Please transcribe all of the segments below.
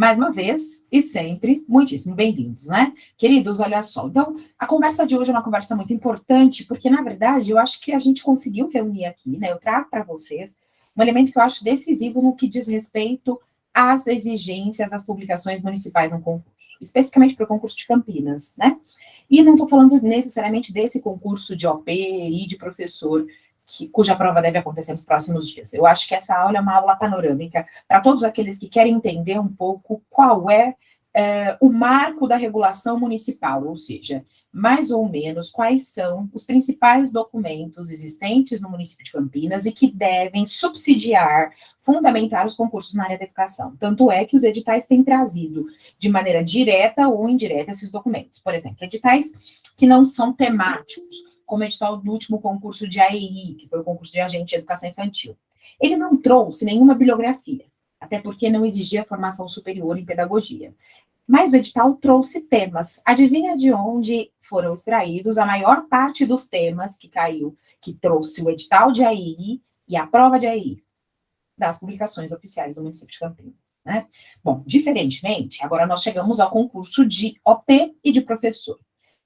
Mais uma vez, e sempre, muitíssimo bem-vindos, né? Queridos, olha só. Então, a conversa de hoje é uma conversa muito importante, porque, na verdade, eu acho que a gente conseguiu reunir aqui, né? Eu trago para vocês um elemento que eu acho decisivo no que diz respeito às exigências das publicações municipais no concurso, especificamente para o concurso de Campinas, né? E não estou falando necessariamente desse concurso de OP e de professor, cuja prova deve acontecer nos próximos dias. Eu acho que essa aula é uma aula panorâmica para todos aqueles que querem entender um pouco qual é o marco da regulação municipal, ou seja, mais ou menos quais são os principais documentos existentes no município de Campinas e que devem subsidiar, fundamentar os concursos na área da educação. Tanto é que os editais têm trazido, de maneira direta ou indireta, esses documentos. Por exemplo, editais que não são temáticos, como o edital do último concurso de AEI, que foi o concurso de agente de educação infantil. Ele não trouxe nenhuma bibliografia, até porque não exigia formação superior em pedagogia. Mas o edital trouxe temas. Adivinha de onde foram extraídos a maior parte dos temas que caiu, que trouxe o edital de AEI e a prova de AEI? Das publicações oficiais do município de Campinas, né? Bom, diferentemente, agora nós chegamos ao concurso de OP e de professor.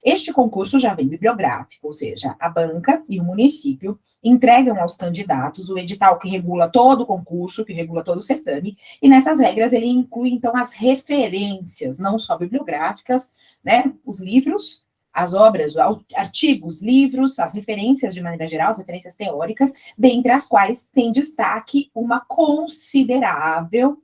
Este concurso já vem bibliográfico, ou seja, a banca e o município entregam aos candidatos o edital que regula todo o concurso, que regula todo o certame, e nessas regras ele inclui, então, as referências, não só bibliográficas, né, os livros, as obras, artigos, livros, as referências de maneira geral, as referências teóricas, dentre as quais tem destaque uma considerável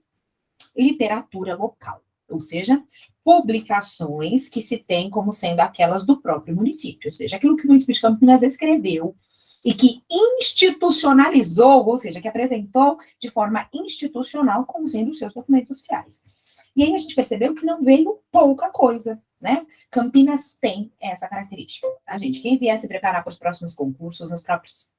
literatura local, ou seja, publicações que se tem como sendo aquelas do próprio município, ou seja, aquilo que o município de Campinas escreveu e que institucionalizou, ou seja, que apresentou de forma institucional como sendo os seus documentos oficiais. E aí a gente percebeu que não veio pouca coisa, né? Campinas tem essa característica, tá, gente? Quem vier se preparar para os próximos concursos, nos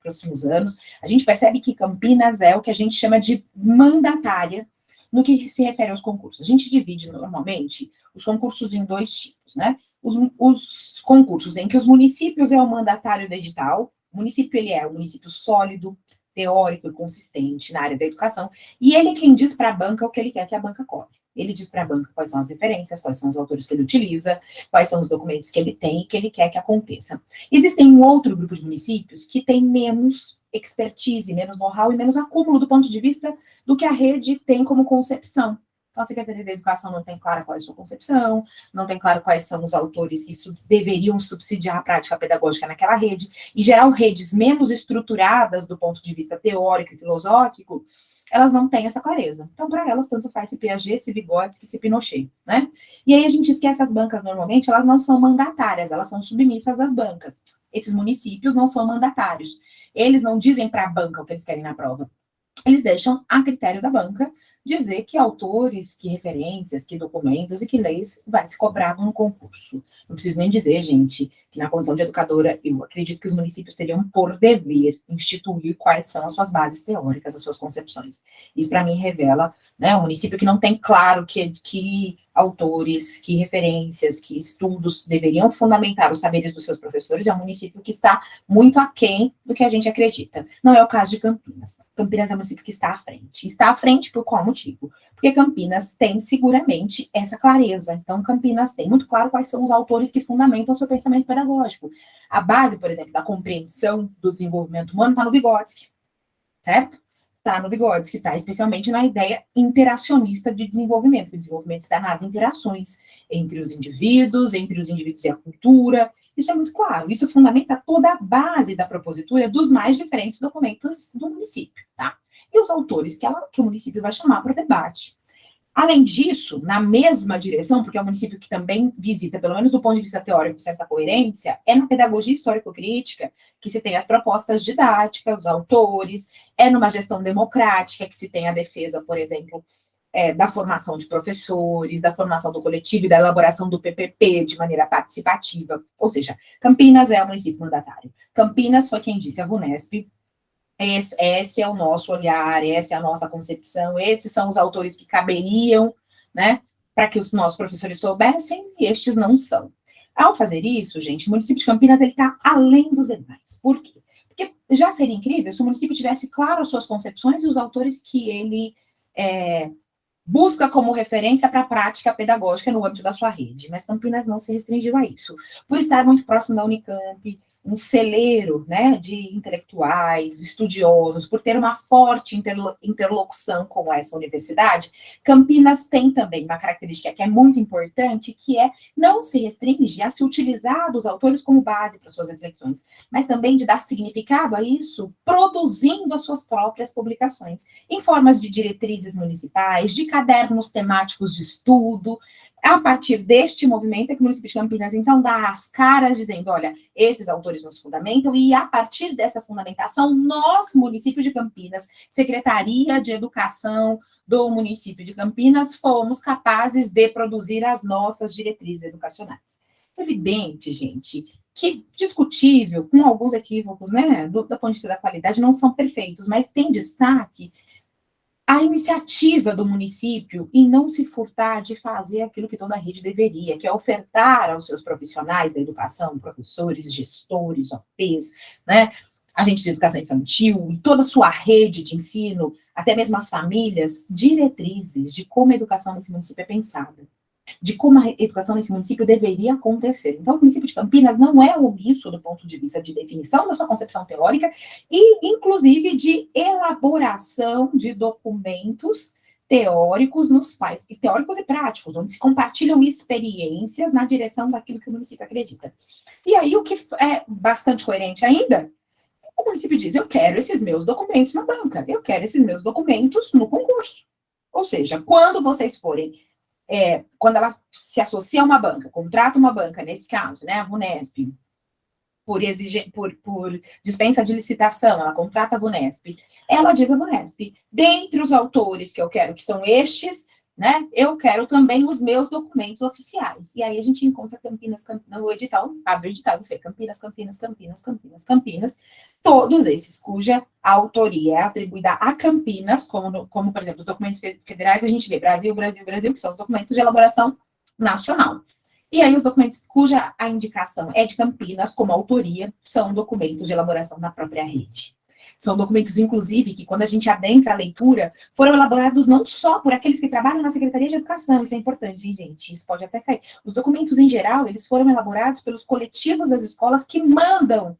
próximos anos, a gente percebe que Campinas é o que a gente chama de mandatária no que se refere aos concursos. A gente divide normalmente os concursos em dois tipos, né? Os concursos em que os municípios é o mandatário do edital, o município ele é um município sólido, teórico e consistente na área da educação, e ele é quem diz para a banca o que ele quer que a banca cobre. Ele diz para a banca quais são as referências, quais são os autores que ele utiliza, quais são os documentos que ele tem e que ele quer que aconteça. Existem um outro grupo de municípios que tem menos expertise, menos know-how e menos acúmulo do ponto de vista do que a rede tem como concepção. Então, a Secretaria da Educação não tem clara qual é a sua concepção, não tem claro quais são os autores que deveriam subsidiar a prática pedagógica naquela rede. Em geral, redes menos estruturadas do ponto de vista teórico e filosófico, elas não têm essa clareza. Então, para elas, tanto faz se Piaget, se Vygotsky, se Pinochet, né? E aí a gente esquece as bancas, normalmente, elas não são mandatárias, elas são submissas às bancas. Esses municípios não são mandatários. Eles não dizem para a banca o que eles querem na prova. Eles deixam a critério da banca dizer que autores, que referências, que documentos e que leis vai se cobrar no concurso. Não preciso nem dizer, gente, que na condição de educadora, eu acredito que os municípios teriam por dever instituir quais são as suas bases teóricas, as suas concepções. Isso, para mim, revela, né, um município que não tem claro que autores, que referências, que estudos deveriam fundamentar os saberes dos seus professores, é um município que está muito aquém do que a gente acredita. Não é o caso de Campinas. Campinas é um município que está à frente. Está à frente por qual motivo? Porque Campinas tem seguramente essa clareza. Então, Campinas tem muito claro quais são os autores que fundamentam o seu pensamento pedagógico. A base, por exemplo, da compreensão do desenvolvimento humano está no Vygotsky, certo? Está no Vygotsky, está especialmente na ideia interacionista de desenvolvimento, que o desenvolvimento está nas interações entre os indivíduos e a cultura. Isso é muito claro, isso fundamenta toda a base da propositura dos mais diferentes documentos do município, tá? E os autores que o município vai chamar para o debate. Além disso, na mesma direção, porque é um município que também visita, pelo menos do ponto de vista teórico, certa coerência, é na pedagogia histórico-crítica que se tem as propostas didáticas, os autores, é numa gestão democrática que se tem a defesa, por exemplo, da formação de professores, da formação do coletivo e da elaboração do PPP de maneira participativa. Ou seja, Campinas é o município mandatário. Campinas foi quem disse à VUNESP: esse é o nosso olhar, essa é a nossa concepção, esses são os autores que caberiam, né, para que os nossos professores soubessem, e estes não são. Ao fazer isso, gente, o município de Campinas está além dos demais. Por quê? Porque já seria incrível se o município tivesse claro as suas concepções e os autores que ele busca como referência para a prática pedagógica no âmbito da sua rede, mas Campinas não se restringiu a isso. Por estar muito próximo da Unicamp, um celeiro, né, de intelectuais, estudiosos, por ter uma forte interlocução com essa universidade, Campinas tem também uma característica que é muito importante, que é não se restringe a se utilizar dos autores como base para suas reflexões, mas também de dar significado a isso, produzindo as suas próprias publicações, em formas de diretrizes municipais, de cadernos temáticos de estudo. A partir deste movimento é que o município de Campinas, então, dá as caras dizendo, olha, esses autores nos fundamentam, e a partir dessa fundamentação, nós, município de Campinas, Secretaria de Educação do município de Campinas, fomos capazes de produzir as nossas diretrizes educacionais. Evidente, gente, que discutível, com alguns equívocos, né, do ponto de vista da qualidade, não são perfeitos, mas tem destaque a iniciativa do município em não se furtar de fazer aquilo que toda a rede deveria, que é ofertar aos seus profissionais da educação, professores, gestores, OPs, né, agentes de educação infantil, e toda a sua rede de ensino, até mesmo as famílias, diretrizes de como a educação nesse município é pensada, de como a educação nesse município deveria acontecer. Então, o município de Campinas não é omisso do ponto de vista de definição da sua concepção teórica e, inclusive, de elaboração de documentos teóricos nos pais, teóricos e práticos, onde se compartilham experiências na direção daquilo que o município acredita. E aí, o que é bastante coerente ainda, o município diz, eu quero esses meus documentos na banca, eu quero esses meus documentos no concurso. Ou seja, quando vocês forem quando ela se associa a uma banca, contrata uma banca, nesse caso, né, a VUNESP, por dispensa de licitação, ela contrata a VUNESP, ela diz a VUNESP, dentre os autores que eu quero, que são estes, né, eu quero também os meus documentos oficiais. E aí a gente encontra Campinas, no edital, abre o edital, você vê Campinas, Campinas, Campinas, Campinas, Campinas, todos esses cuja autoria é atribuída a Campinas, como, por exemplo, os documentos federais, a gente vê Brasil, Brasil, Brasil, que são os documentos de elaboração nacional. E aí os documentos cuja a indicação é de Campinas, como autoria, são documentos de elaboração da própria rede. São documentos, inclusive, que quando a gente adentra a leitura, foram elaborados não só por aqueles que trabalham na Secretaria de Educação, isso é importante, hein, gente? Isso pode até cair. Os documentos, em geral, eles foram elaborados pelos coletivos das escolas que mandam,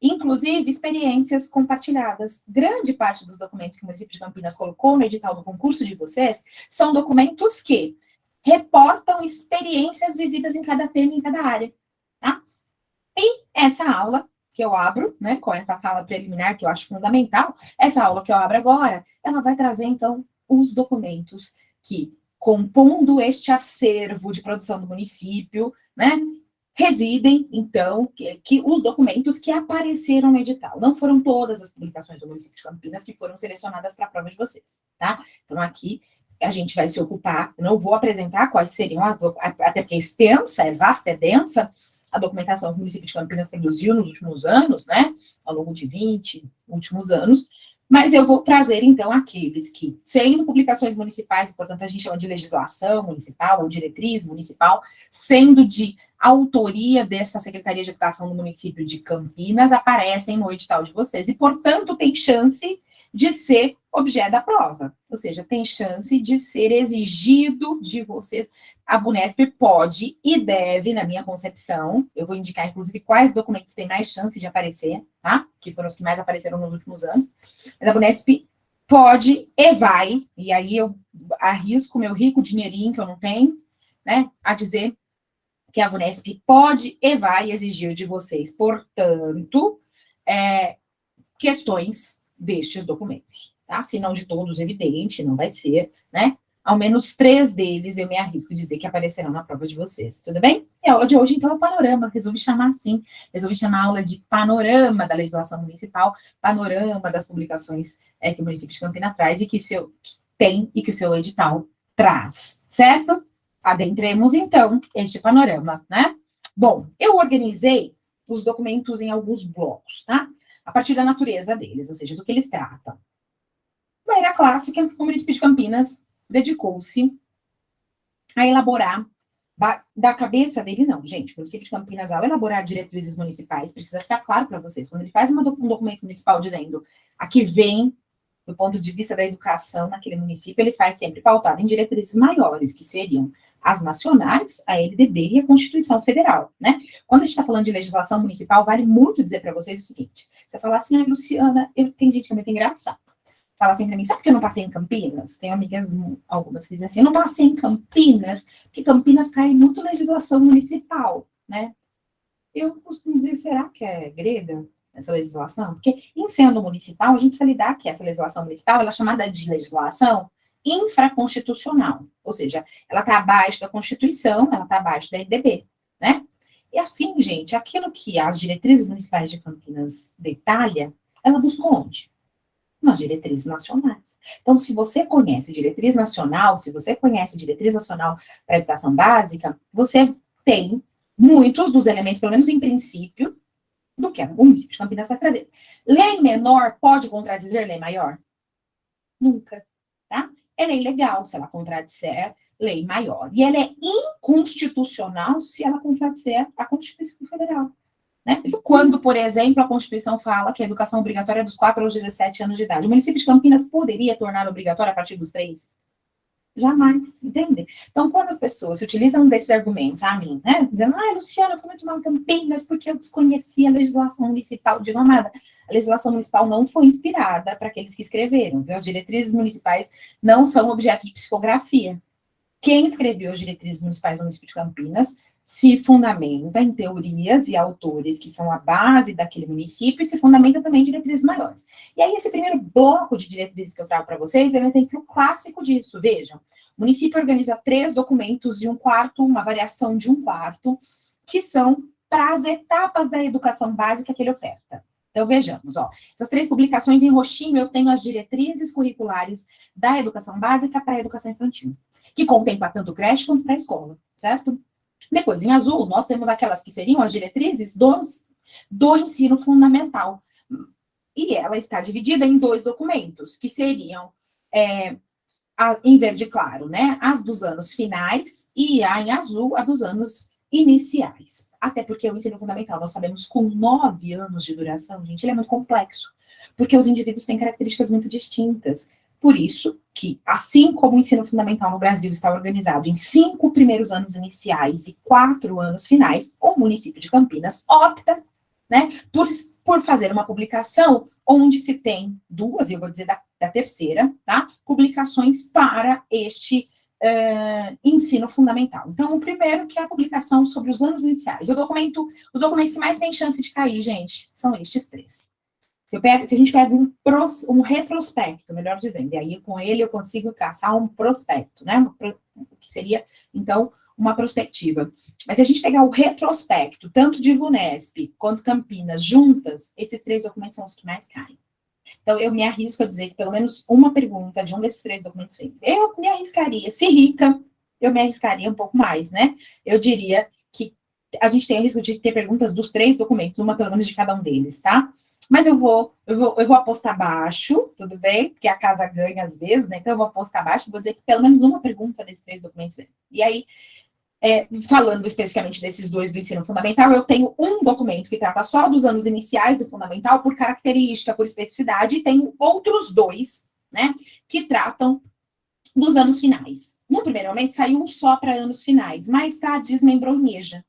inclusive, experiências compartilhadas. Grande parte dos documentos que o município de Campinas colocou no edital do concurso de vocês são documentos que reportam experiências vividas em cada tema, em cada área, tá? E essa aula que eu abro, né, com essa fala preliminar que eu acho fundamental, essa aula que eu abro agora, ela vai trazer, então, os documentos que, compondo este acervo de produção do município, né, residem, então, que os documentos que apareceram no edital. Não foram todas as publicações do município de Campinas que foram selecionadas para a prova de vocês, tá? Então, aqui, a gente vai se ocupar, não vou apresentar quais seriam, até porque é extensa, é vasta, é densa, a documentação que o município de Campinas produziu nos últimos anos, né, ao longo de 20 últimos anos, mas eu vou trazer, então, aqueles que, sendo publicações municipais, e, portanto, a gente chama de legislação municipal ou diretriz municipal, sendo de autoria dessa Secretaria de Educação do município de Campinas, aparecem no edital de vocês e, portanto, tem chance de ser objeto da prova, ou seja, tem chance de ser exigido de vocês. A VUNESP pode e deve, na minha concepção, eu vou indicar, inclusive, quais documentos têm mais chance de aparecer, tá? Que foram os que mais apareceram nos últimos anos. Mas a VUNESP pode e vai, e aí eu arrisco meu rico dinheirinho que eu não tenho, né, a dizer que a VUNESP pode e vai exigir de vocês, portanto, questões destes documentos, tá? Se não de todos, evidente, não vai ser, né? Ao menos 3 deles eu me arrisco a dizer que aparecerão na prova de vocês, tudo bem? E a aula de hoje, então, é o panorama, resolvi chamar assim, resolvi chamar a aula de panorama da legislação municipal, panorama das publicações que o município de Campinas traz e que tem e que o seu edital traz, certo? Adentremos, então, este panorama, né? Bom, eu organizei os documentos em alguns blocos, tá? A partir da natureza deles, ou seja, do que eles tratam. Na era clássica, o município de Campinas dedicou-se a elaborar, da cabeça dele, não, gente, o município de Campinas, ao elaborar diretrizes municipais, precisa ficar claro para vocês, quando ele faz um documento municipal dizendo, aqui vem do ponto de vista da educação naquele município, ele faz sempre pautado em diretrizes maiores, que seriam as nacionais, a LDB e a Constituição Federal, né? Quando a gente está falando de legislação municipal, vale muito dizer para vocês o seguinte: você fala assim, ah, Luciana, tem gente que é muito engraçada. Fala assim para mim, sabe por que eu não passei em Campinas? Tenho amigas, algumas que dizem assim, eu não passei em Campinas, porque Campinas cai muito legislação municipal, né? Eu costumo dizer, será que é grega essa legislação? Porque, em sendo municipal, a gente precisa lidar que essa legislação municipal, ela é chamada de legislação infraconstitucional, ou seja, ela está abaixo da Constituição, ela está abaixo da LDB, né? E assim, gente, aquilo que as diretrizes municipais de Campinas detalha, ela busca onde? Nas diretrizes nacionais. Então, se você conhece diretriz nacional, se você conhece diretriz nacional para a educação básica, você tem muitos dos elementos, pelo menos em princípio, do que o município de Campinas vai trazer. Lei menor pode contradizer lei maior? Nunca, tá? É lei legal se ela contradizer lei maior. E ela é inconstitucional se ela contradizer a Constituição Federal. Né? Quando, por exemplo, a Constituição fala que a educação obrigatória é dos 4 aos 17 anos de idade. O município de Campinas poderia tornar obrigatória a partir dos 3? Jamais, entende? Então, quando as pessoas se utilizam desses argumentos a mim, né, dizendo, ah, Luciana, eu fui muito mal em Campinas porque eu desconhecia a legislação municipal de Gramada. A legislação municipal não foi inspirada para aqueles que escreveram, viu? As diretrizes municipais não são objeto de psicografia. Quem escreveu as diretrizes municipais do município de Campinas se fundamenta em teorias e autores que são a base daquele município e se fundamenta também em diretrizes maiores. E aí, esse primeiro bloco de diretrizes que eu trago para vocês é um exemplo clássico disso. Vejam, o município organiza 3 documentos e um quarto, uma variação de um quarto, que são para as etapas da educação básica que ele oferta. Então, vejamos, ó, essas 3 publicações em roxinho, eu tenho as diretrizes curriculares da educação básica para a educação infantil, que contempla tanto creche quanto pré-escola, certo? Depois, em azul, nós temos aquelas que seriam as diretrizes do ensino fundamental. E ela está dividida em 2 documentos, que seriam, em verde claro, né, as dos anos finais e em azul, a dos anos iniciais. Até porque o ensino fundamental, nós sabemos, com 9 anos de duração, gente, ele é muito complexo, porque os indivíduos têm características muito distintas. Por isso que, assim como o ensino fundamental no Brasil está organizado em 5 primeiros anos iniciais e 4 anos finais, o município de Campinas opta, né, por fazer uma publicação onde se tem 2, e eu vou dizer da terceira, tá, publicações para este ensino fundamental. Então, o primeiro que é a publicação sobre os anos iniciais. Os documentos que mais têm chance de cair, gente, são estes 3. Se a gente pega um retrospecto, melhor dizendo, e aí com ele eu consigo traçar um prospecto, né? Que seria, então, uma prospectiva. Mas se a gente pegar o retrospecto, tanto de VUNESP quanto Campinas, juntas, esses 3 documentos são os que mais caem. Então, eu me arrisco a dizer que pelo menos uma pergunta de um desses 3 documentos, eu me arriscaria, se rica, eu me arriscaria um pouco mais, né? Eu diria que a gente tem o risco de ter perguntas dos 3 documentos, uma pelo menos de cada um deles, tá? Mas eu vou apostar baixo, tudo bem? Porque a casa ganha às vezes, né? Então eu vou apostar baixo, vou dizer que pelo menos uma pergunta desses 3 documentos vem. E aí, falando especificamente desses 2 do ensino fundamental, eu tenho um documento que trata só dos anos iniciais do fundamental, por característica, por especificidade, e tenho outros 2, né? Que tratam dos anos finais. No primeiro momento, saiu um só para anos finais, mas desmembrou em EJA.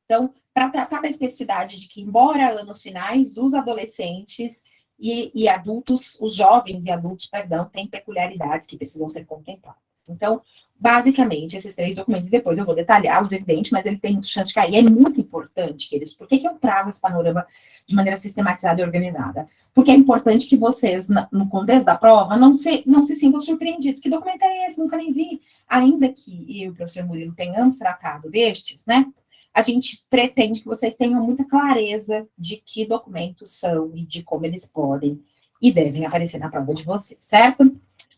Então, para tratar da especificidade de que, embora anos finais, os adolescentes e adultos, os jovens e adultos, perdão, têm peculiaridades que precisam ser contempladas. Então, basicamente, esses 3 documentos, depois eu vou detalhar os evidentes, mas ele tem muita chance de cair. É muito importante, queridos. Por que eu trago esse panorama de maneira sistematizada e organizada? Porque é importante que vocês, no contexto da prova, não se sintam surpreendidos. Que documento é esse? Nunca nem vi. Ainda que eu e o professor Murilo tenhamos tratado destes, né? A gente pretende que vocês tenham muita clareza de que documentos são e de como eles podem e devem aparecer na prova de vocês, certo?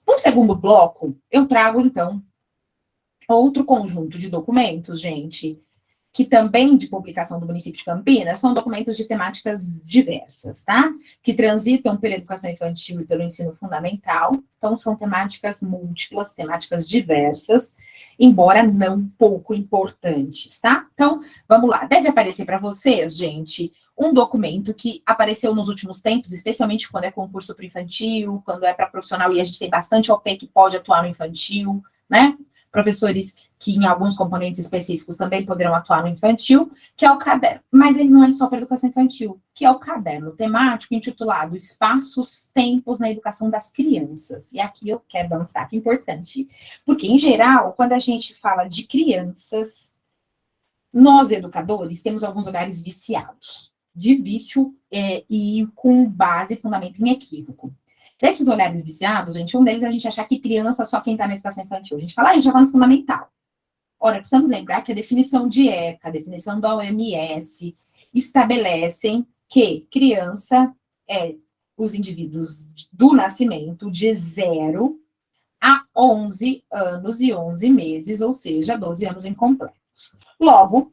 No segundo bloco, eu trago, então, outro conjunto de documentos, gente, que também de publicação do município de Campinas, são documentos de temáticas diversas, tá? Que transitam pela educação infantil e pelo ensino fundamental. Então, são temáticas múltiplas, temáticas diversas, embora não pouco importantes, tá? Então, vamos lá. Deve aparecer para vocês, gente, um documento que apareceu nos últimos tempos, especialmente quando é concurso para infantil, quando é para profissional, e a gente tem bastante OP que pode atuar no infantil, né? Professores que em alguns componentes específicos também poderão atuar no infantil, que é o caderno. Mas ele não é só para educação infantil, que é o caderno temático intitulado Espaços, Tempos na Educação das Crianças. E aqui eu quero dar um destaque importante, porque, em geral, quando a gente fala de crianças, nós, educadores, temos alguns olhares viciados, de vício e com base e fundamento em equívoco. Desses olhares viciados, gente, um deles é a gente achar que criança é só quem está na educação infantil. A gente fala, já está no fundamental. Ora, precisamos lembrar que a definição de ECA, a definição da OMS, estabelecem que criança é os indivíduos do nascimento de 0 a 11 anos e 11 meses, ou seja, 12 anos incompletos. Logo,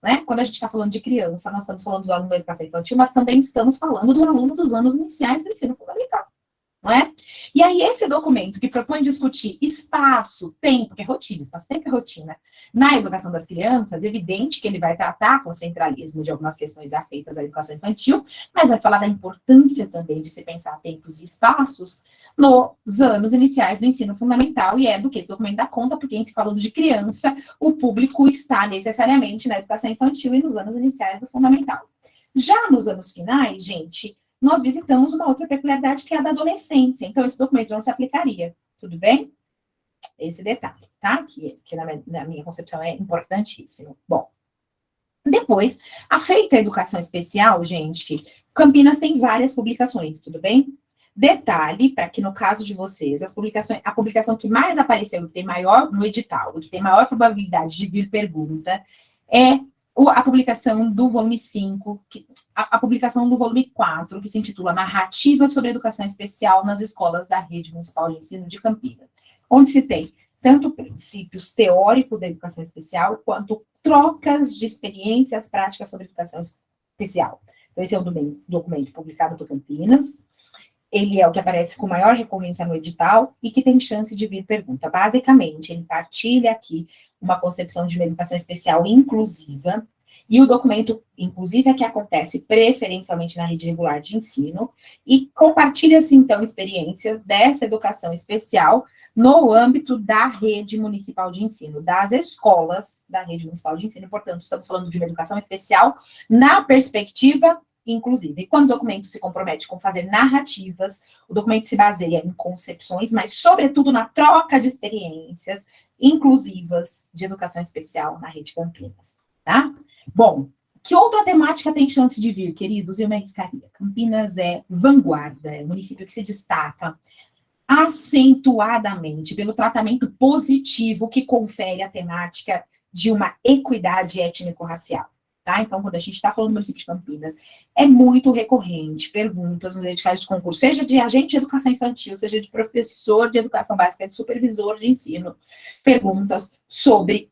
né, quando a gente está falando de criança, nós estamos falando do aluno da educação infantil, mas também estamos falando do aluno dos anos iniciais do ensino fundamental. Não é? E aí, esse documento que propõe discutir espaço, tempo, que é rotina, espaço-tempo é rotina, na educação das crianças, é evidente que ele vai tratar com o centralismo de algumas questões afeitas à educação infantil, mas vai falar da importância também de se pensar tempos e espaços nos anos iniciais do ensino fundamental, e é do que esse documento dá conta, porque em se falando de criança, o público está necessariamente na educação infantil e nos anos iniciais do fundamental. Já nos anos finais, gente, nós visitamos uma outra peculiaridade que é a da adolescência. Então, esse documento não se aplicaria. Tudo bem? Esse detalhe, tá? Que na minha concepção é importantíssimo. Bom, depois, a feita educação especial, gente, Campinas tem várias publicações, tudo bem? Detalhe, para que no caso de vocês, a publicação que mais apareceu, que tem maior no edital, que tem maior probabilidade de vir pergunta, é a publicação do volume 5, a publicação do volume 4, que se intitula Narrativa sobre Educação Especial nas Escolas da Rede Municipal de Ensino de Campinas, onde se tem tanto princípios teóricos da educação especial, quanto trocas de experiências práticas sobre educação especial. Então, esse é um documento publicado por Campinas. Ele é o que aparece com maior recorrência no edital e que tem chance de vir pergunta. Basicamente, ele partilha aqui uma concepção de uma educação especial inclusiva, e o documento, inclusive, é que acontece preferencialmente na rede regular de ensino, e compartilha-se, então, experiências dessa educação especial no âmbito da rede municipal de ensino, das escolas da rede municipal de ensino. Portanto, estamos falando de uma educação especial na perspectiva inclusive. E quando o documento se compromete com fazer narrativas, o documento se baseia em concepções, mas, sobretudo, na troca de experiências inclusivas de educação especial na Rede Campinas, tá? Bom, que outra temática tem chance de vir, queridos? Eu me arriscaria. Campinas é vanguarda, é um município que se destaca acentuadamente pelo tratamento positivo que confere a temática de uma equidade étnico-racial. Tá? Então, quando a gente está falando do município de Campinas, é muito recorrente perguntas nos editais de concurso, seja de agente de educação infantil, seja de professor de educação básica, de supervisor de ensino, perguntas sobre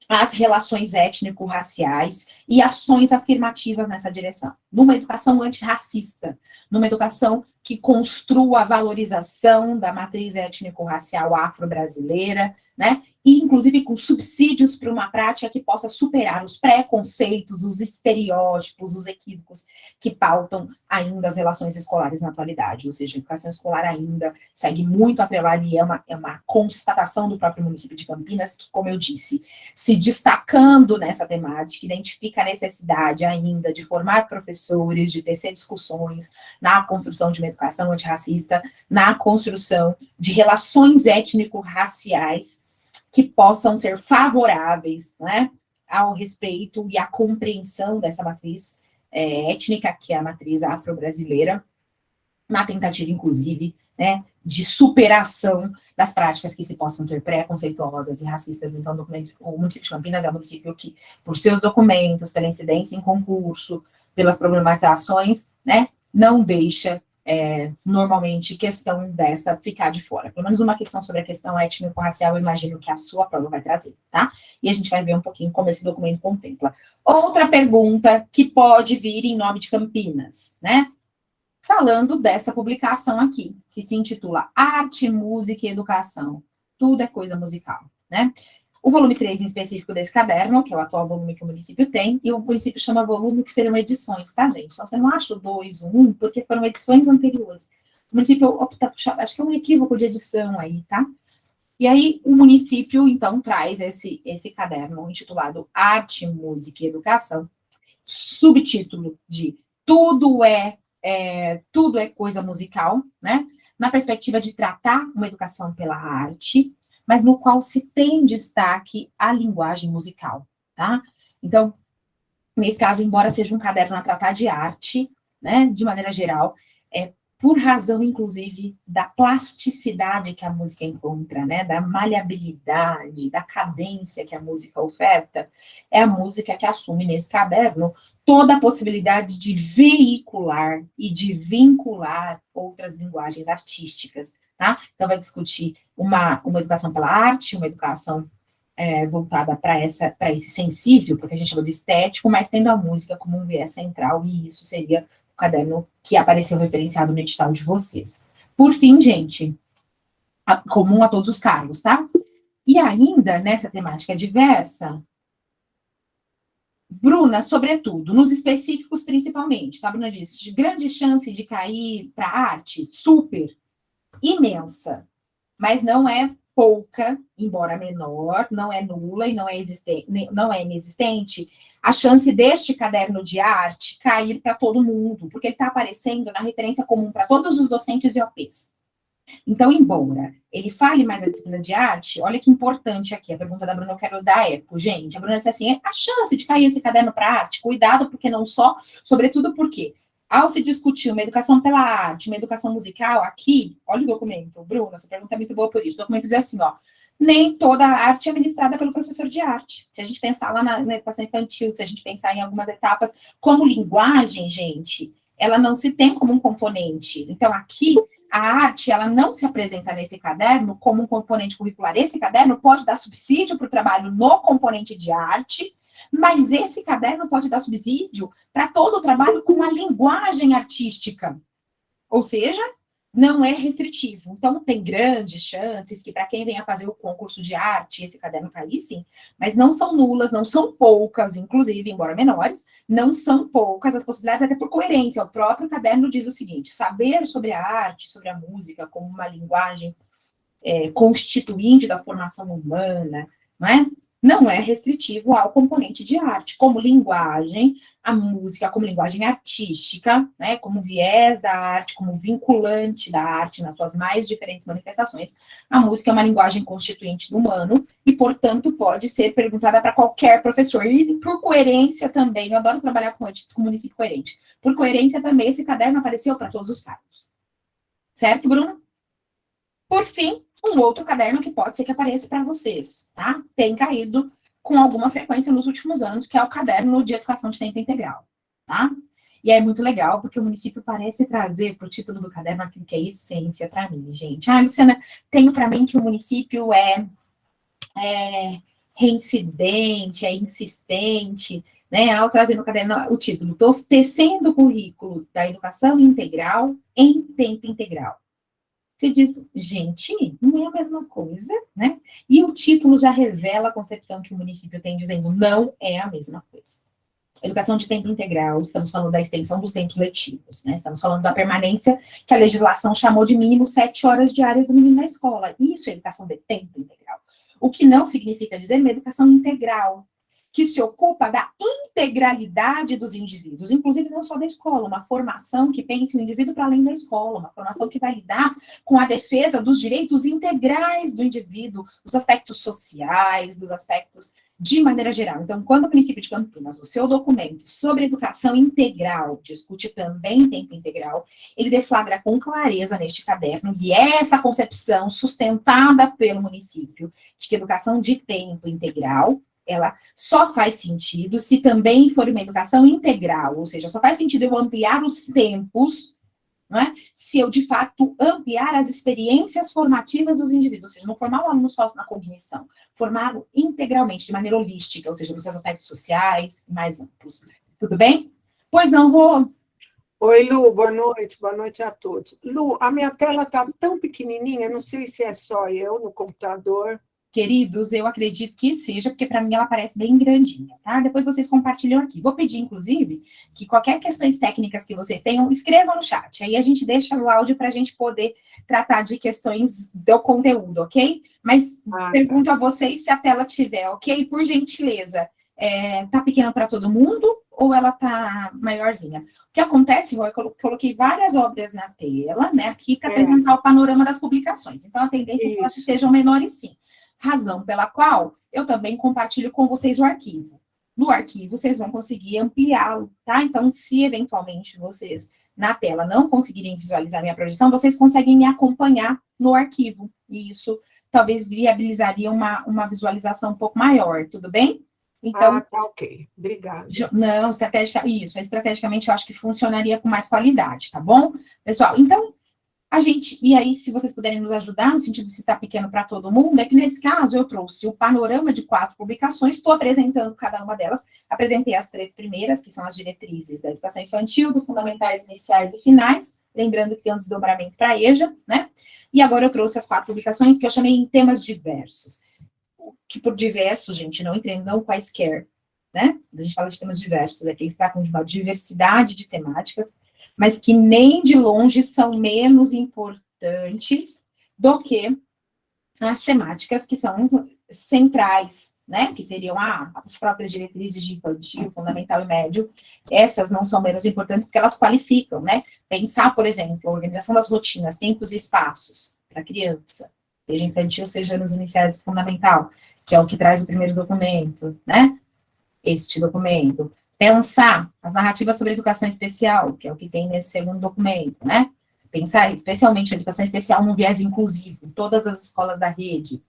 as relações étnico-raciais e ações afirmativas nessa direção. Numa educação antirracista, numa educação que construa a valorização da matriz étnico-racial afro-brasileira, né? E, inclusive, com subsídios para uma prática que possa superar os preconceitos, os estereótipos, os equívocos que pautam ainda as relações escolares na atualidade. Ou seja, a educação escolar ainda segue muito atrelada e é uma constatação do próprio município de Campinas que, como eu disse, se destacando nessa temática, identifica a necessidade ainda de formar professores, de tecer discussões na construção de uma educação antirracista, na construção de relações étnico-raciais que possam ser favoráveis, né, ao respeito e à compreensão dessa matriz étnica, que é a matriz afro-brasileira, na tentativa, inclusive, né, de superação das práticas que se possam ter preconceituosas e racistas. Então, o município de Campinas é um município que, por seus documentos, pela incidência em concurso, pelas problematizações, né, não deixa normalmente, questão dessa ficar de fora. Pelo menos uma questão sobre a questão étnico-racial, eu imagino que a sua prova vai trazer, tá? E a gente vai ver um pouquinho como esse documento contempla. Outra pergunta que pode vir em nome de Campinas, né? Falando dessa publicação aqui, que se intitula Arte, Música e Educação. Tudo é coisa musical, né? O volume 3 em específico desse caderno, que é o atual volume que o município tem, e o município chama volume, que seriam edições, tá, gente? Então, você não acha o 2, o 1, porque foram edições anteriores. O município opta por chamar, acho que é um equívoco de edição aí, tá? E aí, o município, então, traz esse caderno intitulado Arte, Música e Educação, subtítulo de tudo é coisa musical, né? Na perspectiva de tratar uma educação pela arte, mas no qual se tem destaque a linguagem musical, tá? Então, nesse caso, embora seja um caderno a tratar de arte, né, de maneira geral, por razão, inclusive, da plasticidade que a música encontra, né, da maleabilidade, da cadência que a música oferta, é a música que assume nesse caderno toda a possibilidade de veicular e de vincular outras linguagens artísticas, tá? Então, vai discutir uma educação pela arte, uma educação voltada para esse sensível, porque a gente chama de estético, mas tendo a música como um viés central, e isso seria o caderno que apareceu referenciado no edital de vocês. Por fim, gente, comum a todos os cargos, tá? E ainda, nessa temática diversa, Bruna, sobretudo, nos específicos principalmente, tá? Bruna disse, grande chance de cair para arte, super, imensa, mas não é pouca, embora menor, não é nula e não é inexistente, a chance deste caderno de arte cair para todo mundo, porque ele está aparecendo na referência comum para todos os docentes e OPs. Então, embora ele fale mais a disciplina de arte, olha que importante aqui, a pergunta da Bruna, eu quero dar eco, gente. A Bruna disse assim, a chance de cair esse caderno para arte, cuidado, porque não só, sobretudo porque, ao se discutir uma educação pela arte, uma educação musical, aqui, olha o documento, Bruna, essa pergunta é muito boa por isso, o documento diz assim, ó, nem toda a arte é ministrada pelo professor de arte. Se a gente pensar lá na educação infantil, se a gente pensar em algumas etapas, como linguagem, gente, ela não se tem como um componente. Então, aqui, a arte, ela não se apresenta nesse caderno como um componente curricular. Esse caderno pode dar subsídio para o trabalho no componente de arte, mas esse caderno pode dar subsídio para todo o trabalho com a linguagem artística. Ou seja, não é restritivo. Então, tem grandes chances que, para quem venha fazer o concurso de arte, esse caderno cair, sim, mas não são nulas, não são poucas, inclusive, embora menores, não são poucas as possibilidades, até por coerência. O próprio caderno diz o seguinte: saber sobre a arte, sobre a música, como uma linguagem constituinte da formação humana, não é restritivo ao componente de arte, como linguagem, a música como linguagem artística, né, como viés da arte, como vinculante da arte nas suas mais diferentes manifestações, a música é uma linguagem constituinte do humano e, portanto, pode ser perguntada para qualquer professor. E, por coerência também, eu adoro trabalhar com município coerente, por coerência também, esse caderno apareceu para todos os cargos. Certo, Bruno? Por fim, um outro caderno que pode ser que apareça para vocês, tá? Tem caído com alguma frequência nos últimos anos, que é o caderno de educação de tempo integral, tá? E é muito legal, porque o município parece trazer para o título do caderno aquilo que é essência para mim, gente. Ah, Luciana, tenho para mim que o município é reincidente, é insistente, né? Ao trazer no caderno o título, tecendo o currículo da educação integral em tempo integral. Você diz, gente, não é a mesma coisa, né? E o título já revela a concepção que o município tem, dizendo não é a mesma coisa. Educação de tempo integral, estamos falando da extensão dos tempos letivos, né? Estamos falando da permanência que a legislação chamou de mínimo 7 horas diárias do menino na escola. Isso é educação de tempo integral. O que não significa dizer uma educação integral, que se ocupa da integralidade dos indivíduos, inclusive não só da escola, uma formação que pense o indivíduo para além da escola, uma formação que vai lidar com a defesa dos direitos integrais do indivíduo, dos aspectos sociais, dos aspectos de maneira geral. Então, quando o município de Campinas, o seu documento sobre educação integral, discute também tempo integral, ele deflagra com clareza neste caderno, e essa concepção sustentada pelo município, de que educação de tempo integral, ela só faz sentido se também for uma educação integral, ou seja, só faz sentido eu ampliar os tempos, não é? Se eu, de fato, ampliar as experiências formativas dos indivíduos, ou seja, não formar o aluno só na cognição, formá-lo integralmente, de maneira holística, ou seja, nos seus aspectos sociais e mais amplos. Tudo bem? Pois não, Rô? Oi, Lu, boa noite a todos. Lu, a minha tela está tão pequenininha, não sei se é só eu no computador. queridos, eu acredito que seja, porque para mim ela parece bem grandinha, tá? Depois vocês compartilham aqui. Vou pedir, inclusive, que qualquer questões técnicas que vocês tenham, escrevam no chat. Aí a gente deixa o áudio para a gente poder tratar de questões do conteúdo, ok? Mas pergunto a vocês se a tela tiver, ok? Por gentileza, tá pequena para todo mundo ou ela tá maiorzinha? O que acontece, eu coloquei várias obras na tela, né, aqui para apresentar o panorama das publicações. Então, a tendência é que elas sejam menores, sim. Razão pela qual eu também compartilho com vocês o arquivo. No arquivo, vocês vão conseguir ampliá-lo, tá? Então, se eventualmente vocês, na tela, não conseguirem visualizar minha projeção, vocês conseguem me acompanhar no arquivo. E isso talvez viabilizaria uma visualização um pouco maior, tudo bem? Então, tá ok. Obrigada. Não, estrategicamente eu acho que funcionaria com mais qualidade, tá bom? Pessoal, então, e aí, se vocês puderem nos ajudar, no sentido de se está pequeno para todo mundo, é que nesse caso eu trouxe o panorama de 4 publicações, estou apresentando cada uma delas, apresentei as 3 primeiras, que são as diretrizes da educação infantil, do fundamentais, iniciais e finais, lembrando que tem um desdobramento para a EJA, né? E agora eu trouxe as 4 publicações que eu chamei em temas diversos. Que por diversos, gente, não entendam quaisquer, né? A gente fala de temas diversos, aqui está com uma diversidade de temáticas, mas que nem de longe são menos importantes do que as temáticas que são centrais, né? Que seriam as próprias diretrizes de infantil, fundamental e médio. Essas não são menos importantes porque elas qualificam, né? Pensar, por exemplo, a organização das rotinas, tempos e espaços para a criança, seja infantil, seja nos iniciais e fundamental, que é o que traz o primeiro documento, né? Este documento. Pensar as narrativas sobre educação especial, que é o que tem nesse segundo documento, né? Pensar especialmente a educação especial num viés inclusivo, em todas as escolas da rede.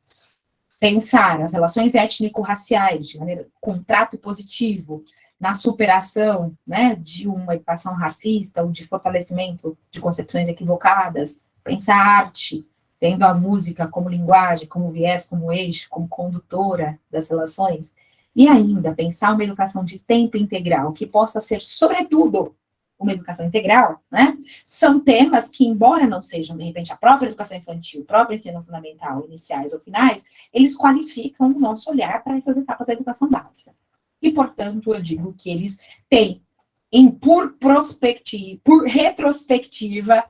Pensar as relações étnico-raciais, de maneira, contrato positivo, na superação, né, de uma educação racista, ou de fortalecimento de concepções equivocadas. Pensar a arte, tendo a música como linguagem, como viés, como eixo, como condutora das relações, e ainda pensar uma educação de tempo integral, que possa ser, sobretudo, uma educação integral, né? São temas que, embora não sejam, de repente, a própria educação infantil, o próprio ensino fundamental, iniciais ou finais, eles qualificam o nosso olhar para essas etapas da educação básica. E, portanto, eu digo que eles têm, por retrospectiva,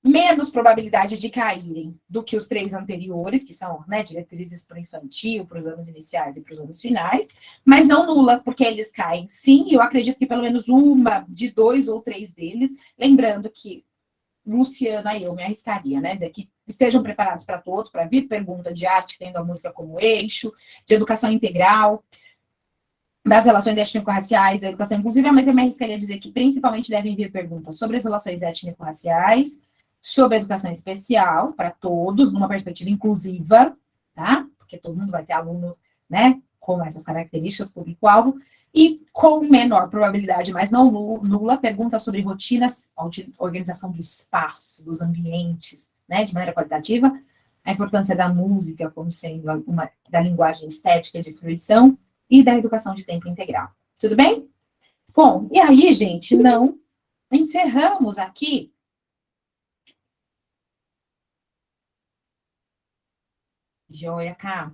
menos probabilidade de caírem do que os 3 anteriores, que são, né, diretrizes para o infantil, para os anos iniciais e para os anos finais, mas não nula, porque eles caem sim, e eu acredito que pelo menos uma de 2 ou 3 deles, lembrando que, Luciana, eu me arriscaria, né, dizer que estejam preparados para todos, para vir pergunta de arte, tendo a música como eixo, de educação integral, das relações étnico-raciais, da educação inclusiva, mas eu me arriscaria a dizer que principalmente devem vir perguntas sobre as relações étnico-raciais, sobre a educação especial, para todos, numa perspectiva inclusiva, tá? Porque todo mundo vai ter aluno, né, com essas características, público-alvo, e com menor probabilidade, mas não nula, pergunta sobre rotinas, organização do espaço, dos ambientes, né, de maneira qualitativa, a importância da música como sendo da linguagem estética de fruição e da educação de tempo integral. Tudo bem? Bom, e aí, gente, encerramos aqui. Joia, cá.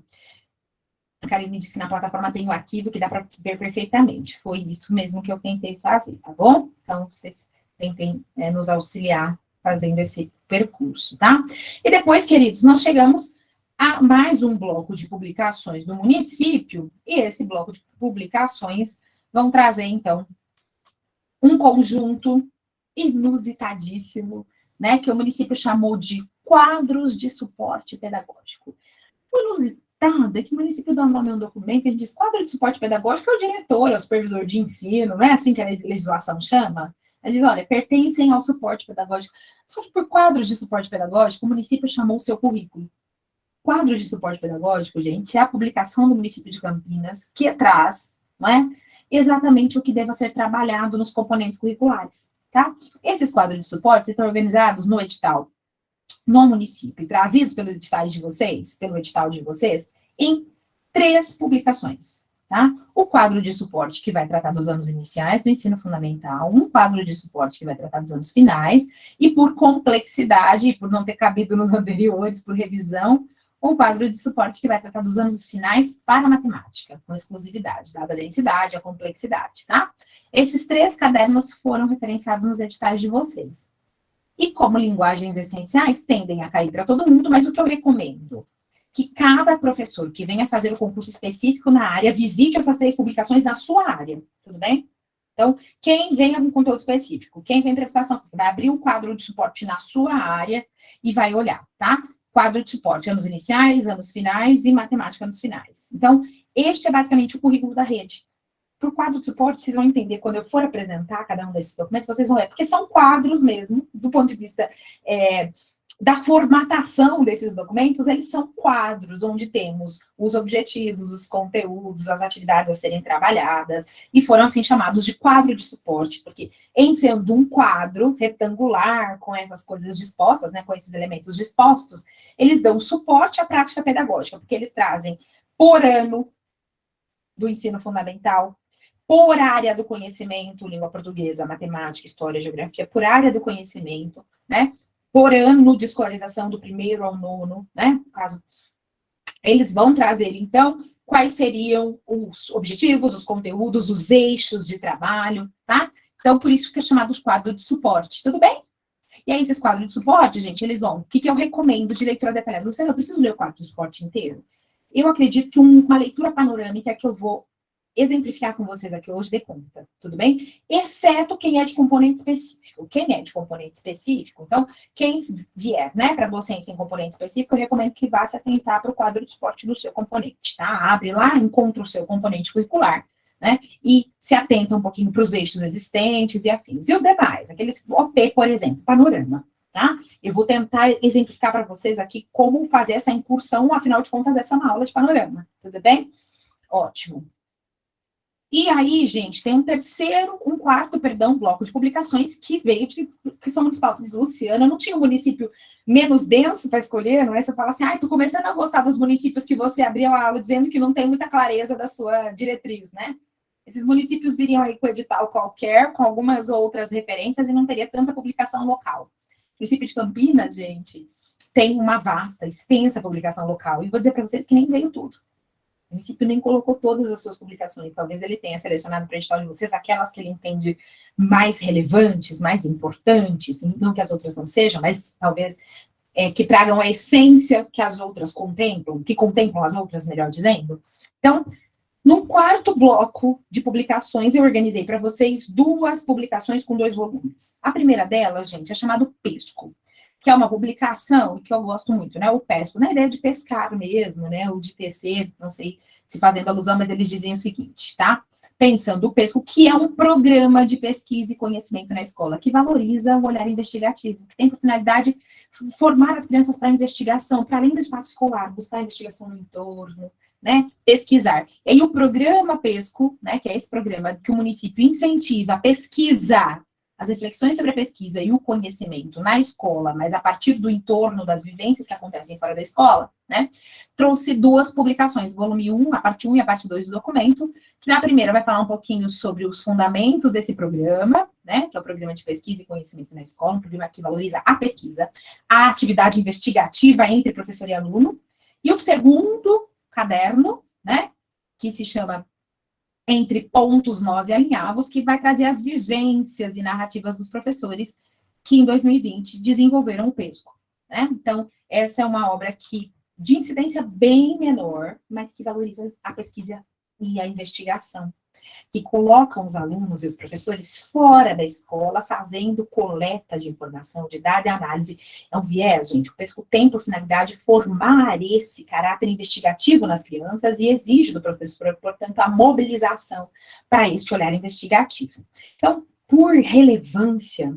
A Karine disse que na plataforma tem o arquivo que dá para ver perfeitamente. Foi isso mesmo que eu tentei fazer, tá bom? Então, vocês tentem nos auxiliar fazendo esse percurso, tá? E depois, queridos, nós chegamos a mais um bloco de publicações do município, e esse bloco de publicações vão trazer, então, um conjunto inusitadíssimo, né, que o município chamou de quadros de suporte pedagógico. O inusitado é que o município dá nome a um documento, a gente diz quadro de suporte pedagógico é o diretor, é o supervisor de ensino, não é assim que a legislação chama? Ela diz, olha, pertencem ao suporte pedagógico. Só que por quadros de suporte pedagógico, o município chamou o seu currículo. Quadro de suporte pedagógico, gente, é a publicação do município de Campinas que traz, não é, exatamente o que deva ser trabalhado nos componentes curriculares, tá? Esses quadros de suporte estão organizados no edital no município, trazidos pelo edital de vocês, em 3 publicações, tá? O quadro de suporte que vai tratar dos anos iniciais do ensino fundamental, um quadro de suporte que vai tratar dos anos finais, e por complexidade, por não ter cabido nos anteriores, por revisão, ou quadro de suporte que vai tratar dos anos finais para a matemática, com exclusividade, dada a densidade, a complexidade, tá? Esses 3 cadernos foram referenciados nos editais de vocês. E como linguagens essenciais tendem a cair para todo mundo, mas o que eu recomendo? Que cada professor que venha fazer o concurso específico na área visite essas 3 publicações na sua área, tudo bem? Então, quem vem com conteúdo específico, quem vem para educação física, vai abrir o quadro de suporte na sua área e vai olhar, tá? Quadro de suporte, anos iniciais, anos finais e matemática anos finais. Então, este é basicamente o currículo da rede. Para o quadro de suporte, vocês vão entender, quando eu for apresentar cada um desses documentos, vocês vão ver, porque são quadros mesmo, do ponto de vista da formatação desses documentos, eles são quadros onde temos os objetivos, os conteúdos, as atividades a serem trabalhadas, e foram assim chamados de quadro de suporte, porque em sendo um quadro retangular, com essas coisas dispostas, né, com esses elementos dispostos, eles dão suporte à prática pedagógica, porque eles trazem por ano do ensino fundamental, por área do conhecimento, língua portuguesa, matemática, história, geografia, por área do conhecimento, né? Por ano de escolarização do 1º ao 9º, né? No caso, eles vão trazer, então, quais seriam os objetivos, os conteúdos, os eixos de trabalho, tá? Então, por isso que é chamado de quadro de suporte, tudo bem? E aí, esses quadros de suporte, gente, eles vão... O que eu recomendo de leitura detalhada? Luciana, eu preciso ler o quadro de suporte inteiro? Eu acredito que uma leitura panorâmica que eu vou exemplificar com vocês aqui hoje dê conta, tudo bem? Exceto quem é de componente específico. Quem é de componente específico, então, quem vier, né, para docência em componente específico, eu recomendo que vá se atentar para o quadro de suporte do seu componente, tá? Abre lá, encontra o seu componente curricular, né? E se atenta um pouquinho para os eixos existentes e afins. E os demais, aqueles OP, por exemplo, panorama, tá? Eu vou tentar exemplificar para vocês aqui como fazer essa incursão, afinal de contas, essa é uma aula de panorama, tudo bem? Ótimo. E aí, gente, tem um quarto, bloco de publicações que veio que são municipais. Luciana, não tinha um município menos denso para escolher, não é? Você fala assim, tô começando a gostar dos municípios que você abriu a aula dizendo que não tem muita clareza da sua diretriz, né? Esses municípios viriam aí com edital qualquer, com algumas outras referências e não teria tanta publicação local. O município de Campinas, gente, tem uma vasta, extensa publicação local. E vou dizer para vocês que nem veio tudo. O município nem colocou todas as suas publicações. Talvez ele tenha selecionado para o edital de vocês aquelas que ele entende mais relevantes, mais importantes, não que as outras não sejam, mas talvez que tragam a essência que as outras contemplam, que contemplam as outras, melhor dizendo. Então, no quarto bloco de publicações, eu organizei para vocês 2 publicações com 2 volumes. A primeira delas, gente, é chamado Pesco, que é uma publicação que eu gosto muito, né? O pesco, na ideia de pescar mesmo, né? Ou de tecer, não sei se fazendo alusão, mas eles diziam o seguinte, tá? Pensando o pesco, que é um programa de pesquisa e conhecimento na escola, que valoriza o olhar investigativo, que tem por finalidade formar as crianças para a investigação, para além do espaço escolar, buscar investigação no entorno, né? Pesquisar. E aí o programa Pesco, né? Que é esse programa que o município incentiva a pesquisar as reflexões sobre a pesquisa e o conhecimento na escola, mas a partir do entorno das vivências que acontecem fora da escola, né, trouxe 2 publicações, volume 1, a parte 1 e a parte 2 do documento, que na primeira vai falar um pouquinho sobre os fundamentos desse programa, né, que é o programa de pesquisa e conhecimento na escola, um programa que valoriza a pesquisa, a atividade investigativa entre professor e aluno, e o segundo caderno, né, que se chama Entre Pontos, Nós e Alinhavos, que vai trazer as vivências e narrativas dos professores que, em 2020, desenvolveram o Pesco, né? Então, essa é uma obra de incidência bem menor, mas que valoriza a pesquisa e a investigação, que colocam os alunos e os professores fora da escola, fazendo coleta de informação, de dado e análise. É um viés, gente. O Pesco tem por finalidade formar esse caráter investigativo nas crianças e exige do professor, portanto, a mobilização para este olhar investigativo. Então, por relevância,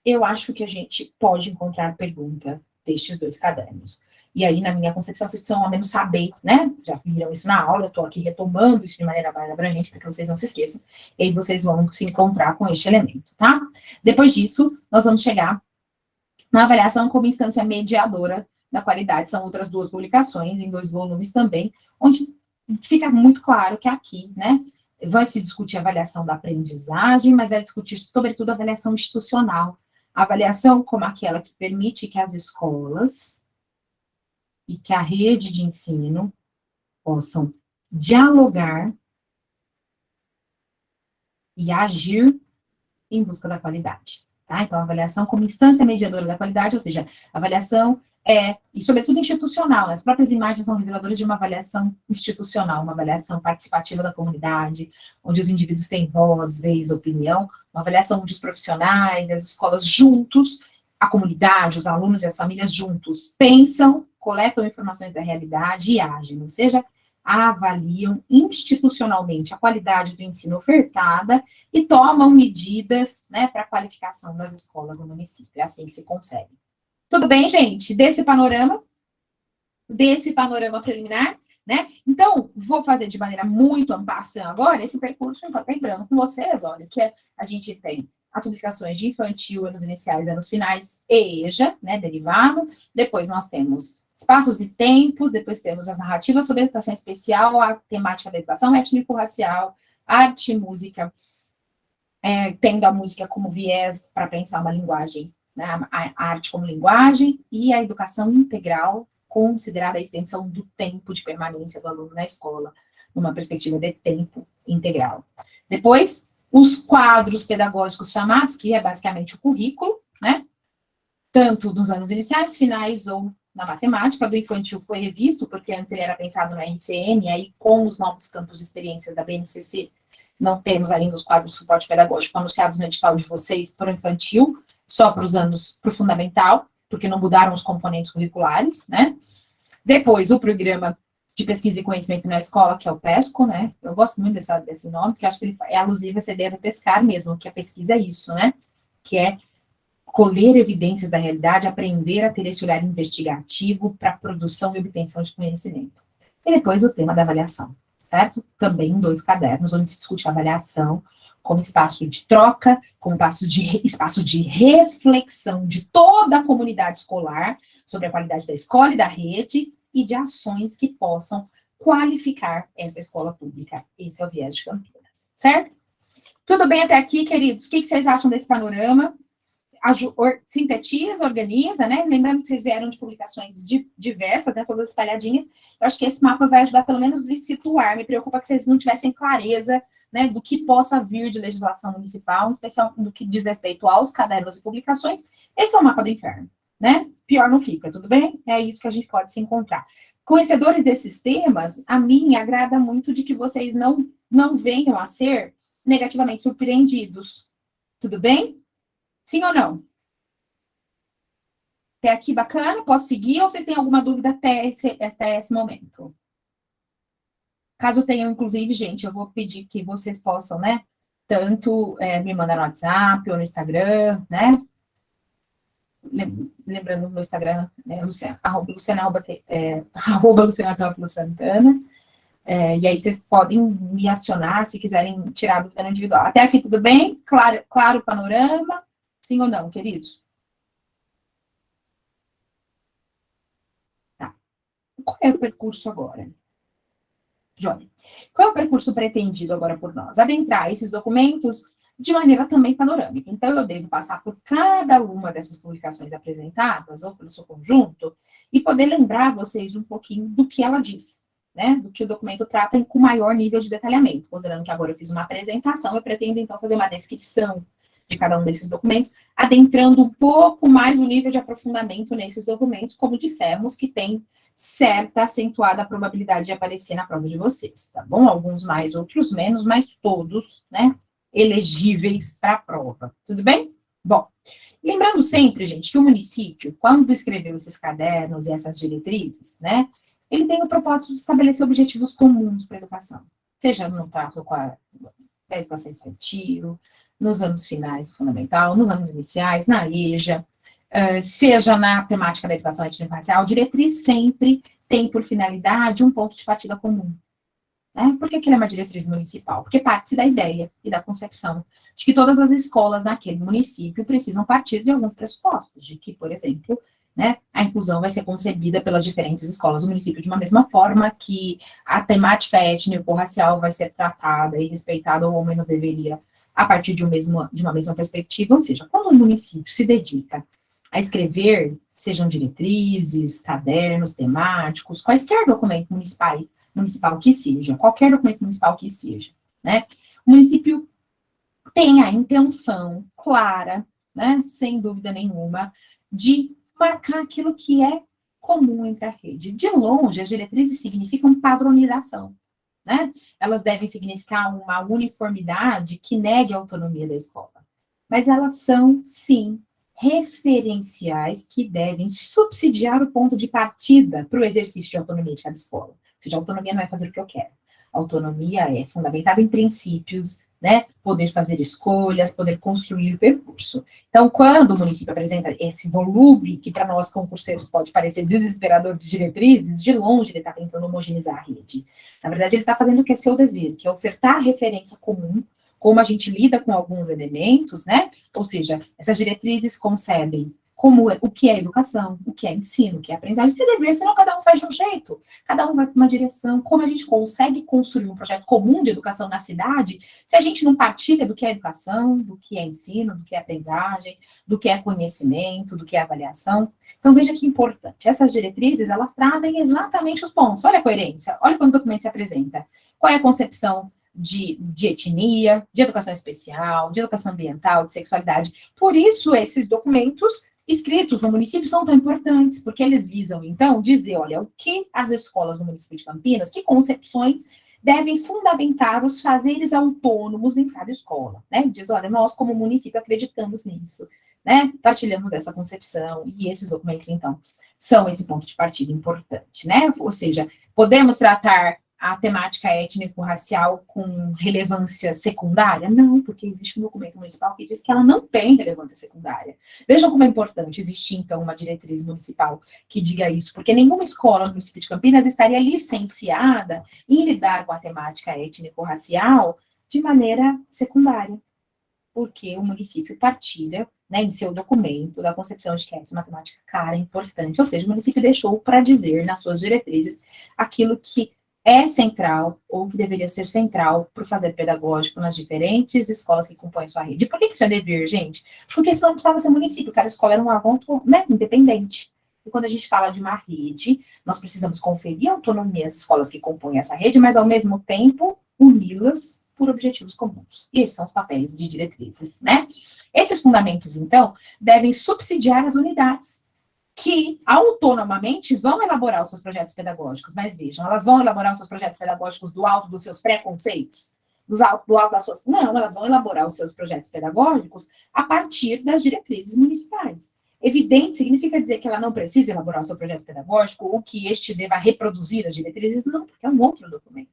eu acho que a gente pode encontrar pergunta destes 2 cadernos. E aí, na minha concepção, vocês precisam ao menos saber, né? Já viram isso na aula, eu estou aqui retomando isso de maneira mais abrangente, para que vocês não se esqueçam. E aí vocês vão se encontrar com este elemento, tá? Depois disso, nós vamos chegar na avaliação como instância mediadora da qualidade. São outras 2 publicações, em 2 volumes também, onde fica muito claro que aqui, né, vai se discutir a avaliação da aprendizagem, mas vai discutir, sobretudo, a avaliação institucional. A avaliação como aquela que permite que as escolas e que a rede de ensino possam dialogar e agir em busca da qualidade. Tá? Então, a avaliação como instância mediadora da qualidade, ou seja, a avaliação e sobretudo institucional, né? As próprias imagens são reveladoras de uma avaliação institucional, uma avaliação participativa da comunidade, onde os indivíduos têm voz, vez, opinião, uma avaliação onde os profissionais, as escolas juntos, a comunidade, os alunos e as famílias juntos pensam, coletam informações da realidade e agem, ou seja, avaliam institucionalmente a qualidade do ensino ofertada e tomam medidas, né, para a qualificação das escolas no município. É assim que se consegue. Tudo bem, gente? Desse panorama preliminar, né? Então, vou fazer de maneira muito ampassã agora esse percurso, lembrando com vocês, olha, que a gente tem as publicações de infantil, anos iniciais, anos finais, e EJA, né, derivado. Depois nós temos espaços e tempos, depois temos as narrativas sobre educação especial, a temática da educação étnico-racial, arte e música, tendo a música como viés para pensar uma linguagem, né, a arte como linguagem, e a educação integral, considerada a extensão do tempo de permanência do aluno na escola, numa perspectiva de tempo integral. Depois, os quadros pedagógicos chamados, que é basicamente o currículo, né, tanto nos anos iniciais, finais ou na matemática. Do infantil foi revisto, porque antes ele era pensado na RCN, aí com os novos campos de experiências da BNCC, não temos ainda os quadros de suporte pedagógico anunciados no edital de vocês para o infantil, só para os anos, para o fundamental, porque não mudaram os componentes curriculares, né? Depois, o programa de pesquisa e conhecimento na escola, que é o PESCO, né? Eu gosto muito desse nome, porque acho que ele é alusivo a essa ideia do pescar mesmo, que a pesquisa é isso, né? Que é colher evidências da realidade, aprender a ter esse olhar investigativo para a produção e obtenção de conhecimento. E depois o tema da avaliação, certo? Também em 2 cadernos, onde se discute a avaliação como espaço de troca, como espaço de reflexão de toda a comunidade escolar sobre a qualidade da escola e da rede e de ações que possam qualificar essa escola pública. Esse é o viés de Campinas, certo? Tudo bem até aqui, queridos? O que vocês acham desse panorama? Sintetiza, organiza, né? Lembrando que vocês vieram de publicações diversas, né? Todas espalhadinhas. Eu acho que esse mapa vai ajudar, pelo menos, a situar. Me preocupa que vocês não tivessem clareza, né, do que possa vir de legislação municipal, em especial no que diz respeito aos cadernos e publicações. Esse é o mapa do inferno, né? Pior não fica, tudo bem? É isso que a gente pode se encontrar. Conhecedores desses temas, a mim agrada muito de que vocês não venham a ser negativamente surpreendidos. Tudo bem? Sim ou não? Até aqui bacana? Posso seguir ou vocês têm alguma dúvida até esse momento? Caso tenham, inclusive, gente, eu vou pedir que vocês possam, né, tanto me mandar no WhatsApp ou no Instagram, né? Lembrando, meu Instagram é @Luciana_Santana. E aí vocês podem me acionar se quiserem tirar a dúvida no individual. Até aqui tudo bem? Claro o panorama? Sim ou não, queridos? Tá. Qual é o percurso agora? Joia. Qual é o percurso pretendido agora por nós? Adentrar esses documentos de maneira também panorâmica. Então, eu devo passar por cada uma dessas publicações apresentadas, ou pelo seu conjunto, e poder lembrar vocês um pouquinho do que ela diz, né? Do que o documento trata com maior nível de detalhamento. Considerando que agora eu fiz uma apresentação, eu pretendo, então, fazer uma descrição de cada um desses documentos, adentrando um pouco mais o nível de aprofundamento nesses documentos, como dissemos, que tem certa, acentuada probabilidade de aparecer na prova de vocês, tá bom? Alguns mais, outros menos, mas todos, né, elegíveis para a prova, tudo bem? Bom, lembrando sempre, gente, que o município, quando escreveu esses cadernos e essas diretrizes, né, ele tem o propósito de estabelecer objetivos comuns para a educação, seja no trato com a educação infantil, nos anos finais do fundamental, nos anos iniciais, na EJA, seja na temática da educação étnico-racial, a diretriz sempre tem por finalidade um ponto de partida comum. Né? Por que ele é uma diretriz municipal? Porque parte da ideia e da concepção de que todas as escolas naquele município precisam partir de alguns pressupostos, de que, por exemplo, né, a inclusão vai ser concebida pelas diferentes escolas do município de uma mesma forma, que a temática étnico-racial vai ser tratada e respeitada, ou ao menos deveria, a partir de uma mesma perspectiva, ou seja, quando o município se dedica a escrever, sejam diretrizes, cadernos temáticos, quaisquer documento municipal que seja, qualquer documento municipal que seja, né? O município tem a intenção clara, né, sem dúvida nenhuma, de marcar aquilo que é comum entre a rede. De longe, as diretrizes significam padronização, né? Elas devem significar uma uniformidade que negue a autonomia da escola. Mas elas são, sim, referenciais que devem subsidiar o ponto de partida para o exercício de autonomia de cada escola. Ou seja, a autonomia não é fazer o que eu quero. A autonomia é fundamentada em princípios, né? Poder fazer escolhas, poder construir o percurso. Então, quando o município apresenta esse volume, que para nós concurseiros pode parecer desesperador de diretrizes, de longe ele está tentando homogeneizar a rede. Na verdade, ele está fazendo o que é seu dever, que é ofertar referência comum, como a gente lida com alguns elementos, né? Ou seja, essas diretrizes concebem o que é educação, o que é ensino, o que é aprendizagem, se dever, senão cada um faz de um jeito, cada um vai para uma direção. Como a gente consegue construir um projeto comum de educação na cidade, se a gente não partilha do que é educação, do que é ensino, do que é aprendizagem, do que é conhecimento, do que é avaliação. Então, veja que importante. Essas diretrizes, elas trazem exatamente os pontos. Olha a coerência, olha quando o documento se apresenta. Qual é a concepção de etnia, de educação especial, de educação ambiental, de sexualidade. Por isso, esses documentos escritos no município são tão importantes, porque eles visam, então, dizer, olha, o que as escolas do município de Campinas, que concepções devem fundamentar os fazeres autônomos em cada escola, né? Diz, olha, nós, como município, acreditamos nisso, né? Partilhamos dessa concepção, e esses documentos, então, são esse ponto de partida importante, né? Ou seja, podemos tratar a temática étnico-racial com relevância secundária? Não, porque existe um documento municipal que diz que ela não tem relevância secundária. Vejam como é importante existir, então, uma diretriz municipal que diga isso, porque nenhuma escola no município de Campinas estaria licenciada em lidar com a temática étnico-racial de maneira secundária, porque o município partilha, né, em seu documento, da concepção de que essa matemática cara é importante, ou seja, o município deixou para dizer nas suas diretrizes aquilo que é central, ou que deveria ser central para o fazer pedagógico nas diferentes escolas que compõem sua rede. Por que isso é dever, gente? Porque senão não precisava ser município, cada escola era um órgão, né, independente. E quando a gente fala de uma rede, nós precisamos conferir autonomia às escolas que compõem essa rede, mas ao mesmo tempo uni-las por objetivos comuns. E esses são os papéis de diretrizes, né? Esses fundamentos, então, devem subsidiar as unidades, que autonomamente vão elaborar os seus projetos pedagógicos, mas vejam, elas vão elaborar os seus projetos pedagógicos do alto dos seus preconceitos, do alto das suas... Não, elas vão elaborar os seus projetos pedagógicos a partir das diretrizes municipais. Evidente significa dizer que ela não precisa elaborar o seu projeto pedagógico ou que este deva reproduzir as diretrizes? Não, porque é um outro documento.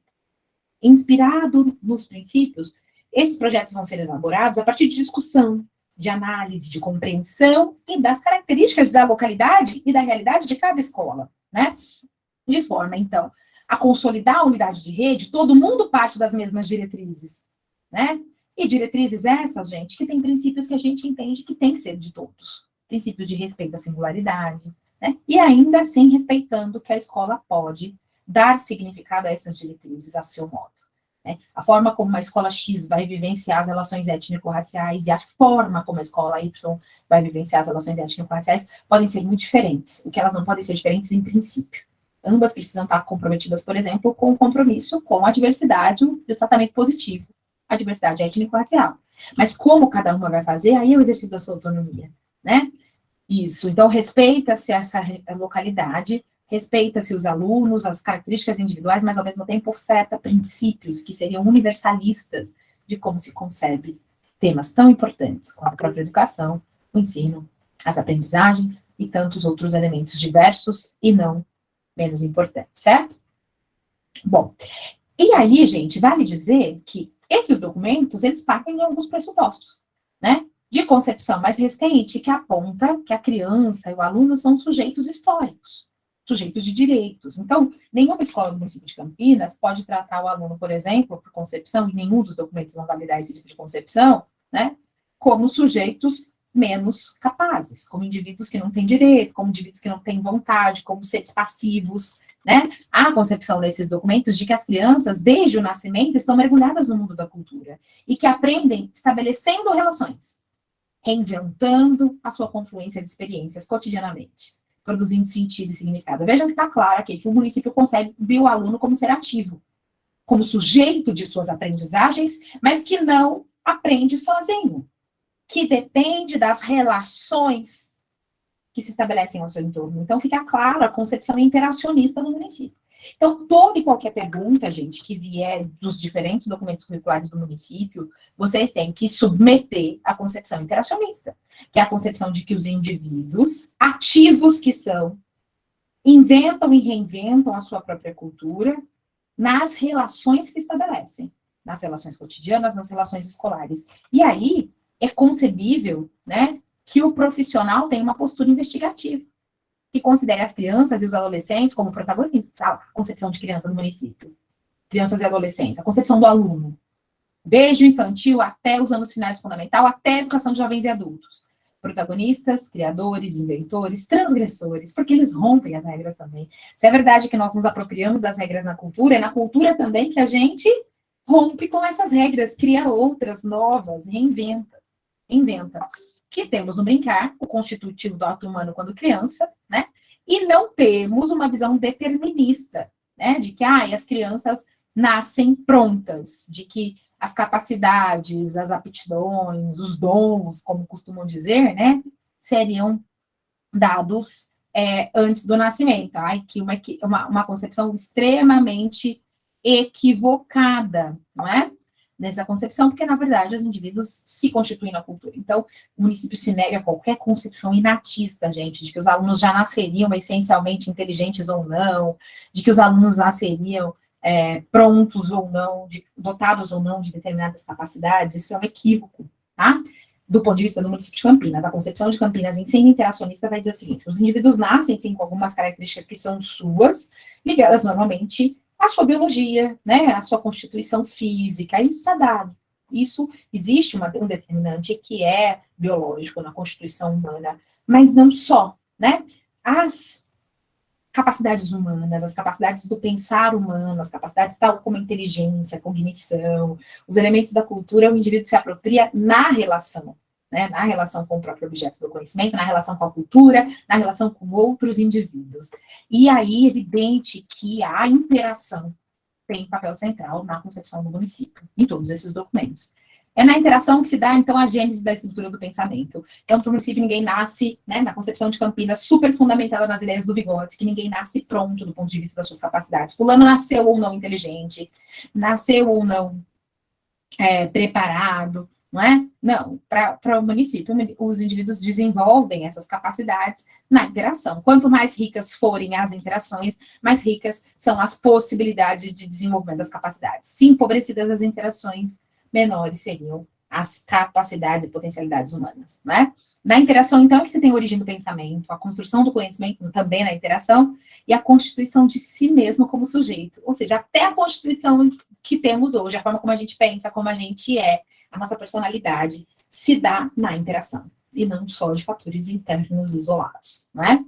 Inspirado nos princípios, esses projetos vão ser elaborados a partir de discussão, de análise, de compreensão e das características da localidade e da realidade de cada escola, né? De forma, então, a consolidar a unidade de rede, todo mundo parte das mesmas diretrizes, né? E diretrizes essas, gente, que tem princípios que a gente entende que tem que ser de todos. Princípios de respeito à singularidade, né? E ainda assim respeitando que a escola pode dar significado a essas diretrizes a seu modo. Né? A forma como a escola X vai vivenciar as relações étnico-raciais e a forma como a escola Y vai vivenciar as relações étnico-raciais podem ser muito diferentes, o que elas não podem ser diferentes em princípio. Ambas precisam estar comprometidas, por exemplo, com o compromisso com a diversidade e o tratamento positivo, a diversidade étnico-racial. Mas como cada uma vai fazer, aí é o exercício da sua autonomia, né? Isso, então respeita-se essa localidade, respeita-se os alunos, as características individuais, mas ao mesmo tempo oferta princípios que seriam universalistas de como se concebe temas tão importantes como a própria educação, o ensino, as aprendizagens e tantos outros elementos diversos e não menos importantes, certo? Bom, e aí, gente, vale dizer que esses documentos, eles partem de alguns pressupostos, né? De concepção mais recente, que aponta que a criança e o aluno são sujeitos históricos, sujeitos de direitos. Então, nenhuma escola do município de Campinas pode tratar o aluno, por exemplo, por concepção, e nenhum dos documentos vão validar esse tipo de concepção, né, como sujeitos menos capazes, como indivíduos que não têm direito, como indivíduos que não têm vontade, como seres passivos, né? Há a concepção nesses documentos de que as crianças, desde o nascimento, estão mergulhadas no mundo da cultura e que aprendem estabelecendo relações reinventando a sua confluência de experiências cotidianamente, produzindo sentido e significado. Vejam que está claro aqui que o município consegue ver o aluno como ser ativo, como sujeito de suas aprendizagens, mas que não aprende sozinho, que depende das relações que se estabelecem ao seu entorno. Então, fica claro a concepção interacionista do município. Então, toda e qualquer pergunta, gente, que vier dos diferentes documentos curriculares do município, vocês têm que submeter a concepção interacionista, que é a concepção de que os indivíduos, ativos que são, inventam e reinventam a sua própria cultura nas relações que estabelecem, nas relações cotidianas, nas relações escolares. E aí, é concebível, né, que o profissional tenha uma postura investigativa, que considere as crianças e os adolescentes como protagonistas, a concepção de criança no município, crianças e adolescentes, a concepção do aluno, desde o infantil até os anos finais fundamental, até a educação de jovens e adultos. Protagonistas, criadores, inventores, transgressores, porque eles rompem as regras também. Se é verdade que nós nos apropriamos das regras na cultura, é na cultura também que a gente rompe com essas regras, cria outras, novas, reinventa. Que temos no brincar, o constitutivo do ato humano quando criança, né? E não temos uma visão determinista, né? De que as crianças nascem prontas, de que as capacidades, as aptidões, os dons, como costumam dizer, né? Seriam dados antes do nascimento. Que uma concepção extremamente equivocada, não é? Nessa concepção, porque, na verdade, os indivíduos se constituem na cultura. Então, o município se nega a qualquer concepção inatista, gente, de que os alunos já nasceriam essencialmente inteligentes ou não, de que os alunos nasceriam prontos ou não, dotados ou não de determinadas capacidades. Isso é um equívoco, tá? Do ponto de vista do município de Campinas. A concepção de Campinas em ensino interacionista vai dizer o seguinte: os indivíduos nascem, sim, com algumas características que são suas, ligadas normalmente a sua biologia, né, a sua constituição física, isso está dado. Isso, existe um determinante que é biológico na constituição humana, mas não só, né? As capacidades humanas, as capacidades do pensar humano, as capacidades tal como inteligência, cognição, os elementos da cultura, o indivíduo se apropria na relação, né? Na relação com o próprio objeto do conhecimento, na relação com a cultura, na relação com outros indivíduos. E aí, é evidente que a interação tem papel central na concepção do município, em todos esses documentos. É na interação que se dá, então, a gênese da estrutura do pensamento. Então, para o município, ninguém nasce, né, na concepção de Campinas, super fundamentada nas ideias do Vygotsky, ninguém nasce pronto do ponto de vista das suas capacidades. Fulano nasceu ou não inteligente, nasceu ou não preparado, não é? Não, para o município, os indivíduos desenvolvem essas capacidades na interação. Quanto mais ricas forem as interações, mais ricas são as possibilidades de desenvolvimento das capacidades. Se empobrecidas as interações, menores seriam as capacidades e potencialidades humanas, né? Na interação, então, é que você tem a origem do pensamento, a construção do conhecimento também na interação, e a constituição de si mesmo como sujeito. Ou seja, até a constituição que temos hoje, a forma como a gente pensa, como a gente é, a nossa personalidade, se dá na interação, e não só de fatores internos isolados, né?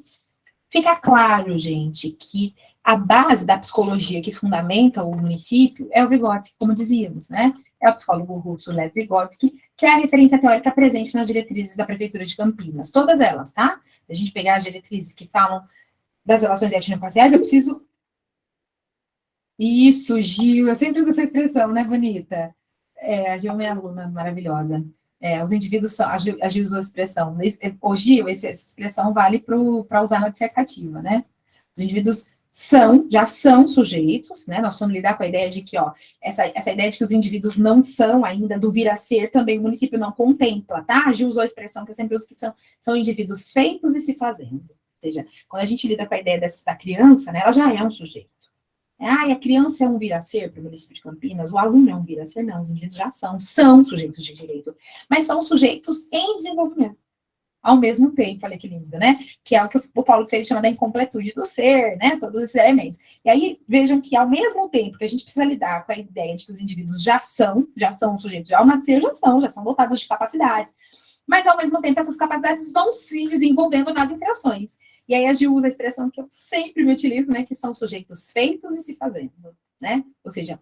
Fica claro, gente, que a base da psicologia que fundamenta o município é o Vygotsky, como dizíamos, né? É o psicólogo russo Lev Vygotsky, que é a referência teórica presente nas diretrizes da Prefeitura de Campinas. Todas elas, tá? Se a gente pegar as diretrizes que falam das relações étnico-raciais, eu preciso... Isso, Gil, eu sempre uso essa expressão, né, bonita? A Gil é minha aluna maravilhosa. Os indivíduos são... A Gil usou a expressão. O Gil, essa expressão vale para usar na dissertativa, né? Os indivíduos já são sujeitos, né? Nós precisamos lidar com a ideia de que, essa ideia de que os indivíduos não são ainda do vir a ser, também o município não contempla, tá? A Gil usou a expressão que eu sempre uso, que são indivíduos feitos e se fazendo. Ou seja, quando a gente lida com a ideia da criança, né, ela já é um sujeito. A criança é um vir a ser para o município de Campinas, o aluno é um vir a ser, não, os indivíduos já são sujeitos de direito, mas são sujeitos em desenvolvimento. Ao mesmo tempo, olha que lindo, né? Que é o que o Paulo Freire chama da incompletude do ser, né? Todos esses elementos. E aí, vejam que ao mesmo tempo que a gente precisa lidar com a ideia de que os indivíduos já são sujeitos, ao nascer já são dotados de capacidades, mas ao mesmo tempo essas capacidades vão se desenvolvendo nas interações. E aí a Gil usa a expressão que eu sempre me utilizo, né? Que são sujeitos feitos e se fazendo, né? Ou seja,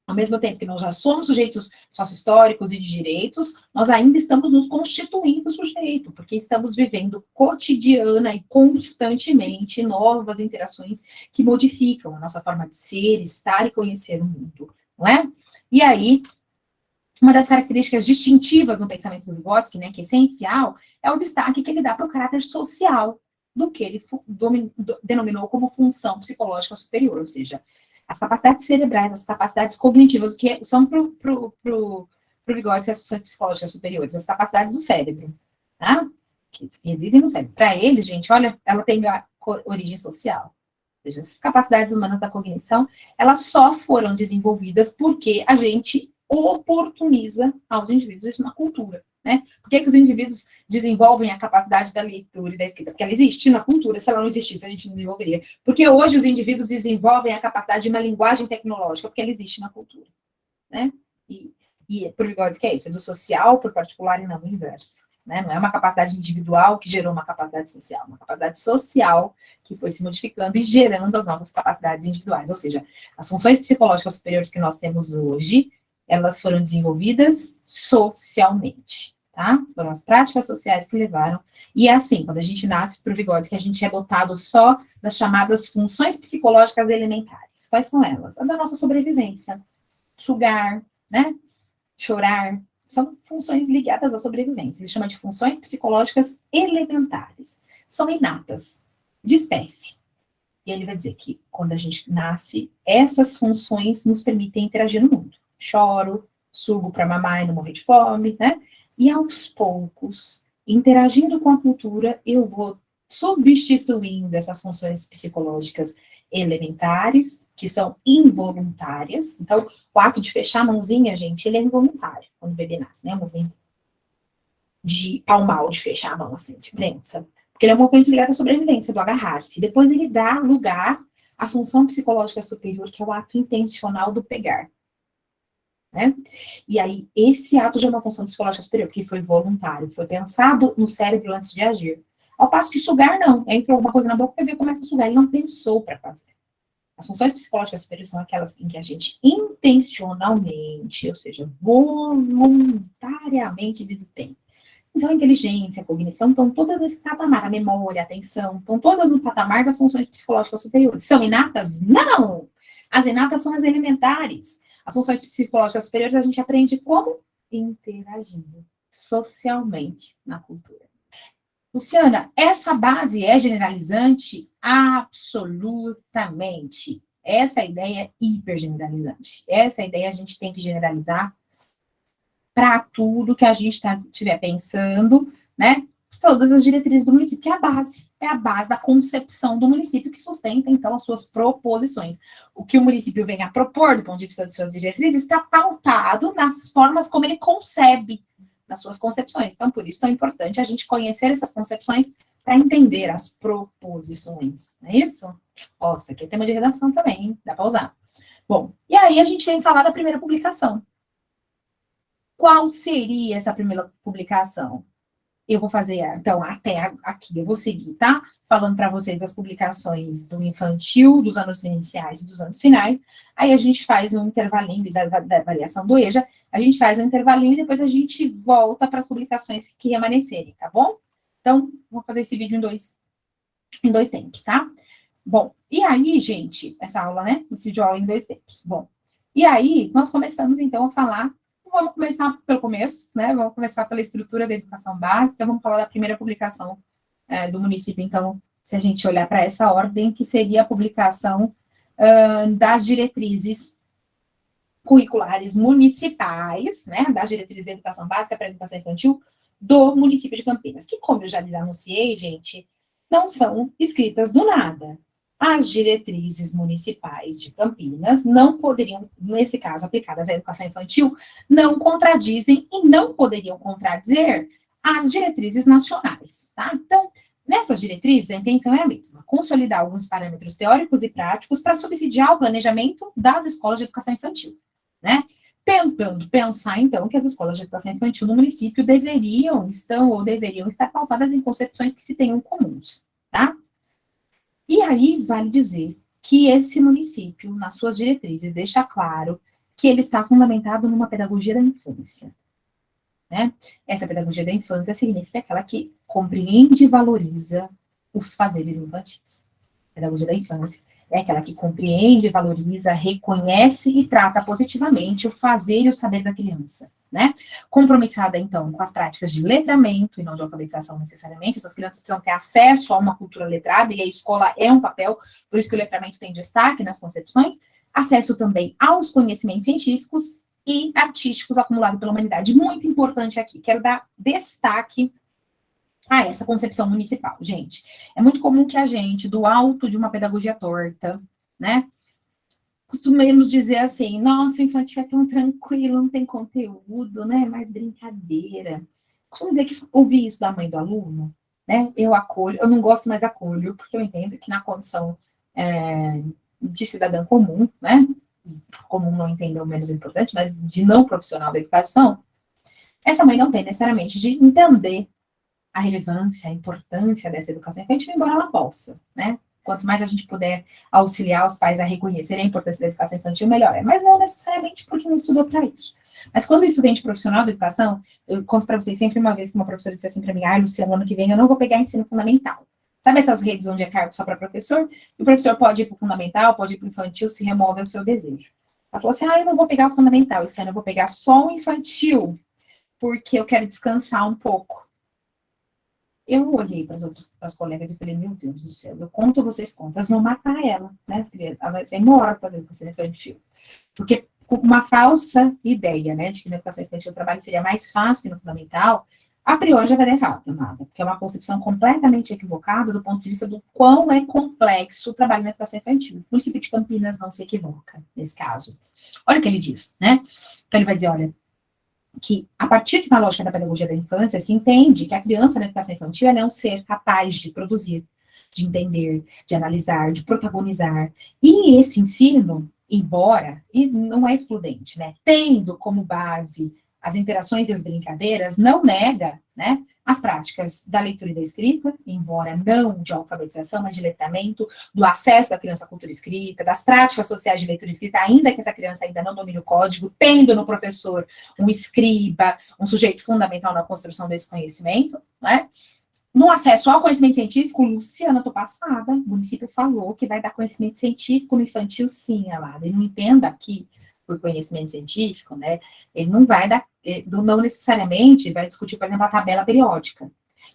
Ao mesmo tempo que nós já somos sujeitos sócio-históricos e de direitos, nós ainda estamos nos constituindo sujeito, porque estamos vivendo cotidiana e constantemente novas interações que modificam a nossa forma de ser, estar e conhecer o mundo, não é? E aí, uma das características distintivas no pensamento do Vygotsky, né, que é essencial, é o destaque que ele dá para o caráter social do que ele denominou como função psicológica superior, ou seja, as capacidades cerebrais, as capacidades cognitivas, que são para o Vygotsky as funções psicológicas superiores, as capacidades do cérebro, tá? Que residem no cérebro. Para ele, gente, olha, ela tem origem social. Ou seja, essas capacidades humanas da cognição, elas só foram desenvolvidas porque a gente oportuniza aos indivíduos isso na cultura, né? Por que os indivíduos desenvolvem a capacidade da leitura e da escrita? Porque ela existe na cultura, se ela não existisse, a gente não desenvolveria. Porque hoje os indivíduos desenvolvem a capacidade de uma linguagem tecnológica, porque ela existe na cultura, né? E por Vygotsky é isso, é do social para o particular e não o inverso. Né? Não é uma capacidade individual que gerou uma capacidade social, uma capacidade social que foi se modificando e gerando as nossas capacidades individuais. Ou seja, as funções psicológicas superiores que nós temos hoje, elas foram desenvolvidas socialmente, tá? Foram as práticas sociais que levaram. E é assim, quando a gente nasce por Vygotsky, a gente é dotado só das chamadas funções psicológicas elementares. Quais são elas? A da nossa sobrevivência. Sugar, né? Chorar. São funções ligadas à sobrevivência. Ele chama de funções psicológicas elementares. São inatas, de espécie. E ele vai dizer que, quando a gente nasce, essas funções nos permitem interagir no mundo. Choro, sugo para mamar e não morrer de fome, né? E, aos poucos, interagindo com a cultura, eu vou substituindo essas funções psicológicas elementares, que são involuntárias. Então, o ato de fechar a mãozinha, gente, ele é involuntário, quando o bebê nasce, né? O movimento de palmar, de fechar a mão, assim, de prensa. Porque ele é um movimento ligado à sobrevivência, do agarrar-se. Depois ele dá lugar à função psicológica superior, que é o ato intencional do pegar. Né? E aí, esse ato já é uma função psicológica superior, porque foi voluntário, foi pensado no cérebro antes de agir. Ao passo que sugar, não. Entra alguma coisa na boca, o bebê começa a sugar, ele não pensou para fazer. As funções psicológicas superiores são aquelas em que a gente intencionalmente, ou seja, voluntariamente desempenha. Então, a inteligência, a cognição estão todas nesse patamar, a memória, a atenção, estão todas no patamar das funções psicológicas superiores. São inatas? Não! As inatas são as elementares. As funções psicológicas superiores a gente aprende como? Interagindo socialmente na cultura. Luciana, essa base é generalizante? Absolutamente. Essa ideia é hipergeneralizante. Essa ideia a gente tem que generalizar para tudo que a gente estiver pensando, né? Todas as diretrizes do município, que é a base da concepção do município que sustenta, então, as suas proposições. O que o município vem a propor, do ponto de vista de suas diretrizes, está pautado nas formas como ele concebe, nas suas concepções. Então, por isso, é importante a gente conhecer essas concepções para entender as proposições, não é isso? Ó, isso aqui é tema de redação também, hein? Dá para usar. Bom, e aí a gente vem falar da primeira publicação. Qual seria essa primeira publicação? Eu vou fazer, então, até aqui, eu vou seguir, tá? Falando para vocês das publicações do infantil, dos anos iniciais e dos anos finais. Aí a gente faz um intervalinho da variação do EJA, a gente faz um intervalinho e depois a gente volta para as publicações que remanescerem, tá bom? Então, vou fazer esse vídeo em dois tempos, tá? Bom, e aí, gente, essa aula, né? Esse vídeo aula em dois tempos. Bom, e aí, nós começamos, então, a falar. Vamos começar pelo começo, né? Vamos começar pela estrutura da educação básica. Vamos falar da primeira publicação do município. Então, se a gente olhar para essa ordem, que seria a publicação das diretrizes curriculares municipais, né? Das diretrizes da educação básica para a educação infantil do município de Campinas. Que, como eu já lhes anunciei, gente, não são escritas do nada. As diretrizes municipais de Campinas não poderiam, nesse caso, aplicadas à educação infantil, não contradizem e não poderiam contradizer as diretrizes nacionais, tá? Então, nessas diretrizes, a intenção é a mesma, consolidar alguns parâmetros teóricos e práticos para subsidiar o planejamento das escolas de educação infantil, né? Tentando pensar, então, que as escolas de educação infantil no município deveriam estar pautadas em concepções que se tenham comuns, tá? E aí, vale dizer que esse município, nas suas diretrizes, deixa claro que ele está fundamentado numa pedagogia da infância, né? Essa pedagogia da infância significa aquela que compreende e valoriza os fazeres infantis. A pedagogia da infância é aquela que compreende, valoriza, reconhece e trata positivamente o fazer e o saber da criança, né? Compromissada, então, com as práticas de letramento e não de alfabetização necessariamente. Essas crianças precisam ter acesso a uma cultura letrada e a escola é um papel, por isso que o letramento tem destaque nas concepções. Acesso também aos conhecimentos científicos e artísticos acumulados pela humanidade. Muito importante aqui, quero dar destaque a essa concepção municipal. Gente, é muito comum que a gente, do alto de uma pedagogia torta, né, costumemos dizer assim, nossa, o infantil é tão tranquilo, não tem conteúdo, né, mais brincadeira. Costumo dizer que ouvir isso da mãe do aluno, né, eu acolho, eu não gosto, mas acolho, porque eu entendo que na condição de cidadã comum, né, comum não entender o menos importante, mas de não profissional da educação, essa mãe não tem necessariamente de entender a relevância, a importância dessa educação infantil, embora ela possa, né? Quanto mais a gente puder auxiliar os pais a reconhecerem a importância da educação infantil, melhor é. Mas não necessariamente porque não estudou para isso. Mas quando isso vem de profissional da educação, eu conto para vocês sempre uma vez que uma professora disse assim para mim, Luciano, ano que vem eu não vou pegar ensino fundamental. Sabe essas redes onde é cargo só para professor? E o professor pode ir para o fundamental, pode ir para o infantil, se remove o seu desejo. Ela falou assim, eu não vou pegar o fundamental esse ano, eu vou pegar só o infantil, porque eu quero descansar um pouco. Eu olhei para as colegas e falei, meu Deus do céu, eu conto, vocês contam, elas vão matar ela, né? Ela vai ser morta na educação infantil. Porque com uma falsa ideia, né, de que na educação infantil o trabalho seria mais fácil que no fundamental, a priori já vai dar errado, amada, porque é uma concepção completamente equivocada do ponto de vista do quão é complexo o trabalho na educação infantil. O município de Campinas não se equivoca nesse caso. Olha o que ele diz, né? Então ele vai dizer, olha, que a partir de uma lógica da pedagogia da infância, se entende que a criança na educação infantil ela é um ser capaz de produzir, de entender, de analisar, de protagonizar. E esse ensino, embora, e não é excludente, né, tendo como base as interações e as brincadeiras, não nega, né, as práticas da leitura e da escrita, embora não de alfabetização, mas de letramento, do acesso da criança à cultura escrita, das práticas sociais de leitura e escrita, ainda que essa criança ainda não domine o código, tendo no professor um escriba, um sujeito fundamental na construção desse conhecimento, né? No acesso ao conhecimento científico, Luciana, tô passada, o município falou que vai dar conhecimento científico no infantil, sim, amada, e não entenda aqui por conhecimento científico, né, ele não vai dar, não necessariamente vai discutir, por exemplo, a tabela periódica,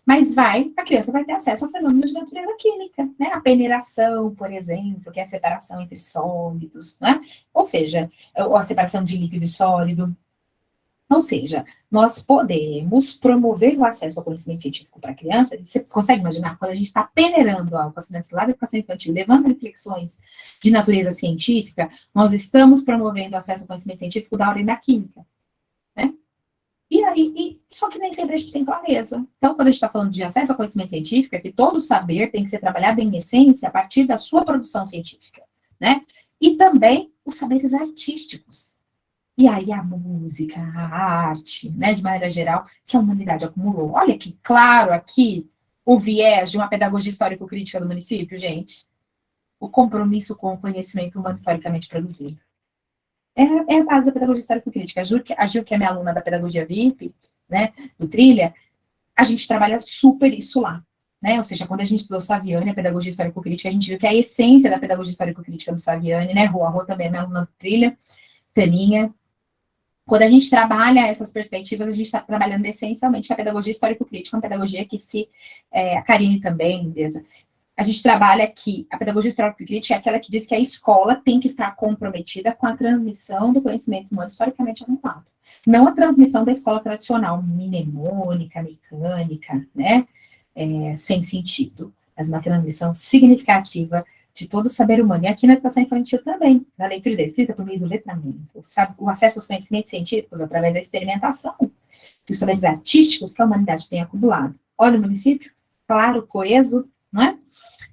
mas a criança vai ter acesso a fenômenos de natureza química, né, a peneiração, por exemplo, que é a separação entre sólidos, né, ou seja, a separação de líquido e sólido. Ou seja, nós podemos promover o acesso ao conhecimento científico para a criança. Você consegue imaginar, quando a gente está peneirando algo, as crianças lá da educação infantil, levando reflexões de natureza científica, nós estamos promovendo o acesso ao conhecimento científico da ordem da química, né? E aí, só que nem sempre a gente tem clareza. Então, quando a gente está falando de acesso ao conhecimento científico, é que todo saber tem que ser trabalhado em essência a partir da sua produção científica, né? E também os saberes artísticos. E aí a música, a arte, né, de maneira geral, que a humanidade acumulou. Olha que claro aqui o viés de uma pedagogia histórico-crítica do município, gente. O compromisso com o conhecimento humano historicamente produzido. É a base da pedagogia histórico-crítica. A Gil, que é minha aluna da pedagogia VIP, né, do Trilha, a gente trabalha super isso lá. Né? Ou seja, quando a gente estudou Saviani, a pedagogia histórico-crítica, a gente viu que a essência da pedagogia histórico-crítica do Saviani, né, Rô também é minha aluna do Trilha, Taninha. Quando a gente trabalha essas perspectivas, a gente está trabalhando essencialmente a pedagogia histórico-crítica, uma pedagogia que a Karine também, Deza, a gente trabalha que a pedagogia histórico-crítica é aquela que diz que a escola tem que estar comprometida com a transmissão do conhecimento humano historicamente acumulado. Não a transmissão da escola tradicional, mnemônica, mecânica, né, sem sentido, mas uma transmissão significativa de todo o saber humano, e aqui na educação infantil também, na leitura e da escrita, por meio do letramento, o acesso aos conhecimentos científicos através da experimentação, e os saberes artísticos que a humanidade tem acumulado. Olha o município, claro, coeso, não é?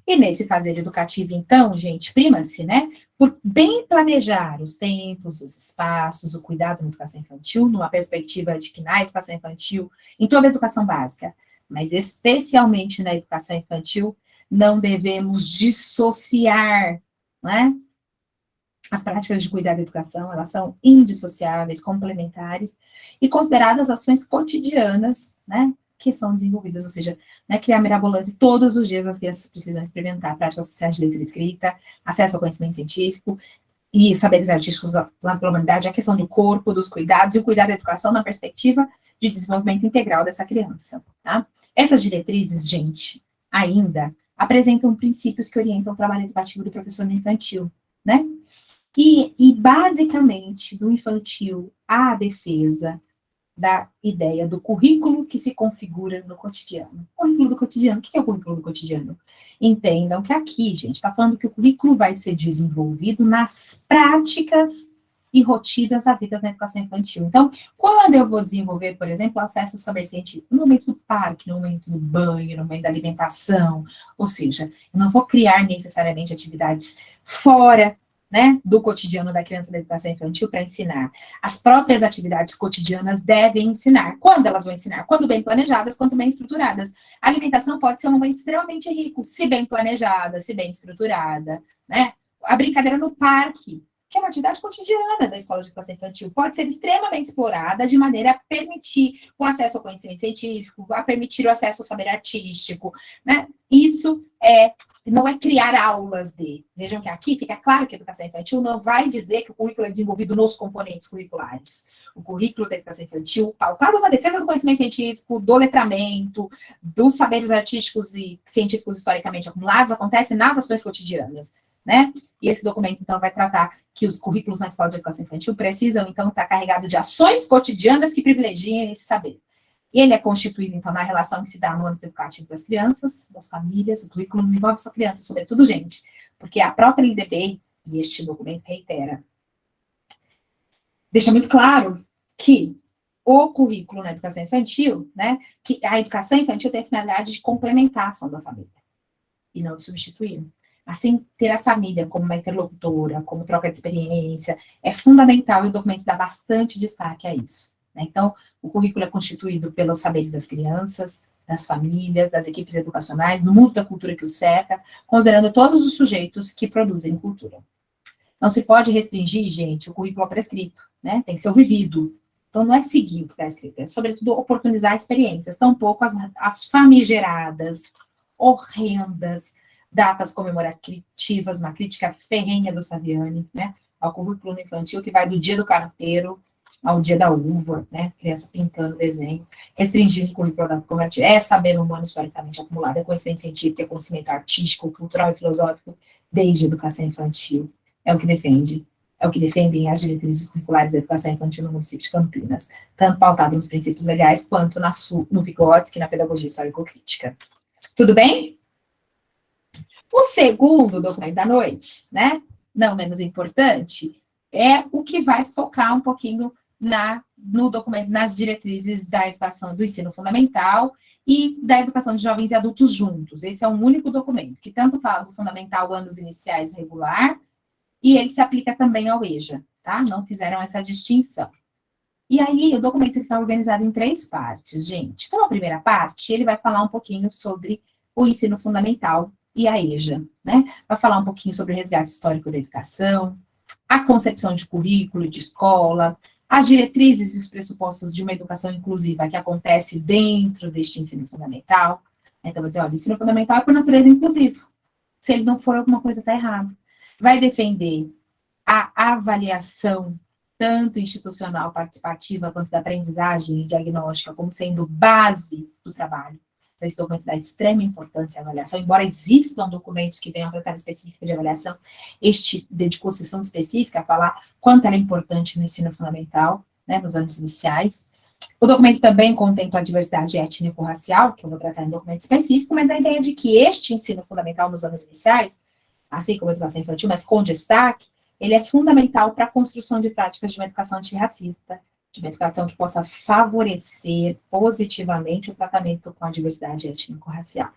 E nesse fazer educativo, então, gente, prima-se, né, por bem planejar os tempos, os espaços, o cuidado na educação infantil, numa perspectiva de que na educação infantil, em toda a educação básica, mas especialmente na educação infantil, não devemos dissociar, né, As práticas de cuidado e educação, elas são indissociáveis, complementares e consideradas ações cotidianas, né, que são desenvolvidas, ou seja, não é criar mirabolante, todos os dias as crianças precisam experimentar práticas sociais de leitura e escrita, acesso ao conhecimento científico e saberes artísticos lá pela humanidade, a questão do corpo, dos cuidados e o cuidado da educação na perspectiva de desenvolvimento integral dessa criança, tá? Essas diretrizes, gente, ainda apresentam princípios que orientam o trabalho educativo do professor no infantil, né? E basicamente, do infantil à defesa da ideia do currículo que se configura no cotidiano. Currículo do cotidiano, o que é o currículo do cotidiano? Entendam que aqui, gente, está falando que o currículo vai ser desenvolvido nas práticas e rotinas havidas na educação infantil. Então, quando eu vou desenvolver, por exemplo, o acesso ao saber científico, no momento do parque, no momento do banho, no momento da alimentação, ou seja, eu não vou criar necessariamente atividades fora, né, do cotidiano da criança da educação infantil para ensinar. As próprias atividades cotidianas devem ensinar. Quando elas vão ensinar? Quando bem planejadas, quando bem estruturadas. A alimentação pode ser um momento extremamente rico, se bem planejada, se bem estruturada, né? A brincadeira no parque, que é uma atividade cotidiana da escola de educação infantil, pode ser extremamente explorada de maneira a permitir o acesso ao conhecimento científico, a permitir o acesso ao saber artístico, né? Isso não é criar aulas de. Vejam que aqui fica claro que a educação infantil não vai dizer que o currículo é desenvolvido nos componentes curriculares. O currículo da educação infantil, pautado na defesa do conhecimento científico, do letramento, dos saberes artísticos e científicos historicamente acumulados, acontece nas ações cotidianas, né? E esse documento, então, vai tratar que os currículos na escola de educação infantil precisam, então, estar carregados de ações cotidianas que privilegiem esse saber. E ele é constituído, então, na relação que se dá no âmbito educativo das crianças, das famílias, o currículo não envolve só crianças, sobretudo, gente, porque a própria LDB, e este documento reitera, deixa muito claro que o currículo na educação infantil, né, que a educação infantil tem a finalidade de complementar a ação da família, e não de substituir. Assim, ter a família como uma interlocutora, como troca de experiência, é fundamental e o documento dá bastante destaque a isso. Então, o currículo é constituído pelos saberes das crianças, das famílias, das equipes educacionais, no mundo da cultura que o cerca, considerando todos os sujeitos que produzem cultura. Não se pode restringir, gente, o currículo ao prescrito, né? Tem que ser o vivido. Então, não é seguir o que está escrito, é, sobretudo, oportunizar experiências, tampouco as famigeradas, horrendas, datas comemorativas, uma crítica ferrenha do Saviani, né? Ao currículo infantil, que vai do dia do carteiro ao dia da uva, né, criança pintando desenho, restringindo o currículo da comemorativo, é saber humano historicamente acumulado, é conhecimento científico, é conhecimento artístico, cultural e filosófico, desde a educação infantil, é o que defende, é o que defendem as diretrizes curriculares da educação infantil no município de Campinas, tanto pautado nos princípios legais, quanto no Vygotsky, na pedagogia histórico-crítica. Tudo bem? O segundo documento da noite, né, não menos importante, é o que vai focar um pouquinho no documento, nas diretrizes da educação do ensino fundamental e da educação de jovens e adultos juntos. Esse é um único documento, que tanto fala do fundamental anos iniciais regular, e ele se aplica também ao EJA, tá? Não fizeram essa distinção. E aí, o documento está organizado em 3 partes, gente. Então, a primeira parte, ele vai falar um pouquinho sobre o ensino fundamental e a EJA, né? Vai falar um pouquinho sobre o resgate histórico da educação, a concepção de currículo de escola, as diretrizes e os pressupostos de uma educação inclusiva que acontece dentro deste ensino fundamental. Então, vou dizer, olha, o ensino fundamental é por natureza inclusivo. Se ele não for, alguma coisa está errada. Vai defender a avaliação, tanto institucional, participativa, quanto da aprendizagem e diagnóstica, como sendo base do trabalho. Então, esse documento dá extrema importância à avaliação, embora existam documentos que venham para cada específica de avaliação, este dedicou sessão específica a falar quanto era importante no ensino fundamental, né, nos anos iniciais. O documento também contempla a diversidade étnico-racial, que eu vou tratar em documento específico, mas a ideia de que este ensino fundamental nos anos iniciais, assim como a educação infantil, mas com destaque, ele é fundamental para a construção de práticas de uma educação antirracista, de uma educação que possa favorecer positivamente o tratamento com a diversidade étnico-racial.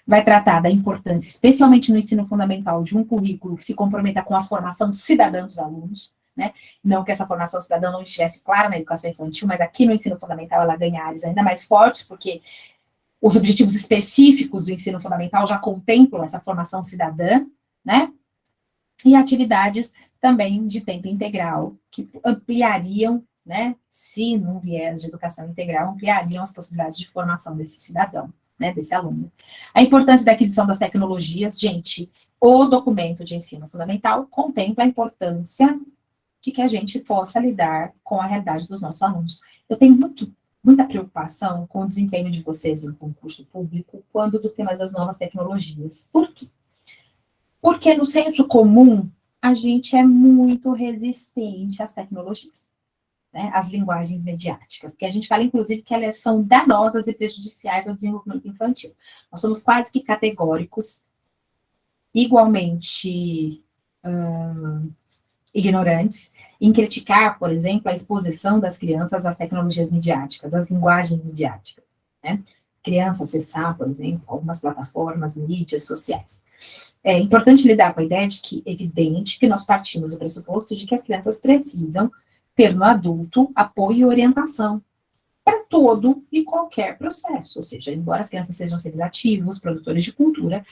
Vai tratar da importância, especialmente no ensino fundamental, de um currículo que se comprometa com a formação cidadã dos alunos, né? Não que essa formação cidadã não estivesse clara na educação infantil, mas aqui no ensino fundamental ela ganha áreas ainda mais fortes, porque os objetivos específicos do ensino fundamental já contemplam essa formação cidadã, né? e atividades também de tempo integral, que ampliariam, né, se num viés de educação integral, ampliariam as possibilidades de formação desse cidadão, né, desse aluno. A importância da aquisição das tecnologias, gente, o documento de ensino fundamental contempla a importância de que a gente possa lidar com a realidade dos nossos alunos. Eu tenho muita preocupação com o desempenho de vocês em concurso público quando do tema das novas tecnologias. Por quê? Porque no senso comum, a gente é muito resistente às tecnologias, né, às linguagens mediáticas, porque a gente fala, inclusive, que elas são danosas e prejudiciais ao desenvolvimento infantil. Nós somos quase que categóricos, igualmente ignorantes, em criticar, por exemplo, a exposição das crianças às tecnologias midiáticas, às linguagens midiáticas, né? Criança acessar, por exemplo, algumas plataformas, mídias sociais. É importante lidar com a ideia de que, evidente, que nós partimos do pressuposto de que as crianças precisam ter no adulto apoio e orientação para todo e qualquer processo, ou seja, embora as crianças sejam seres ativos, produtores de cultura,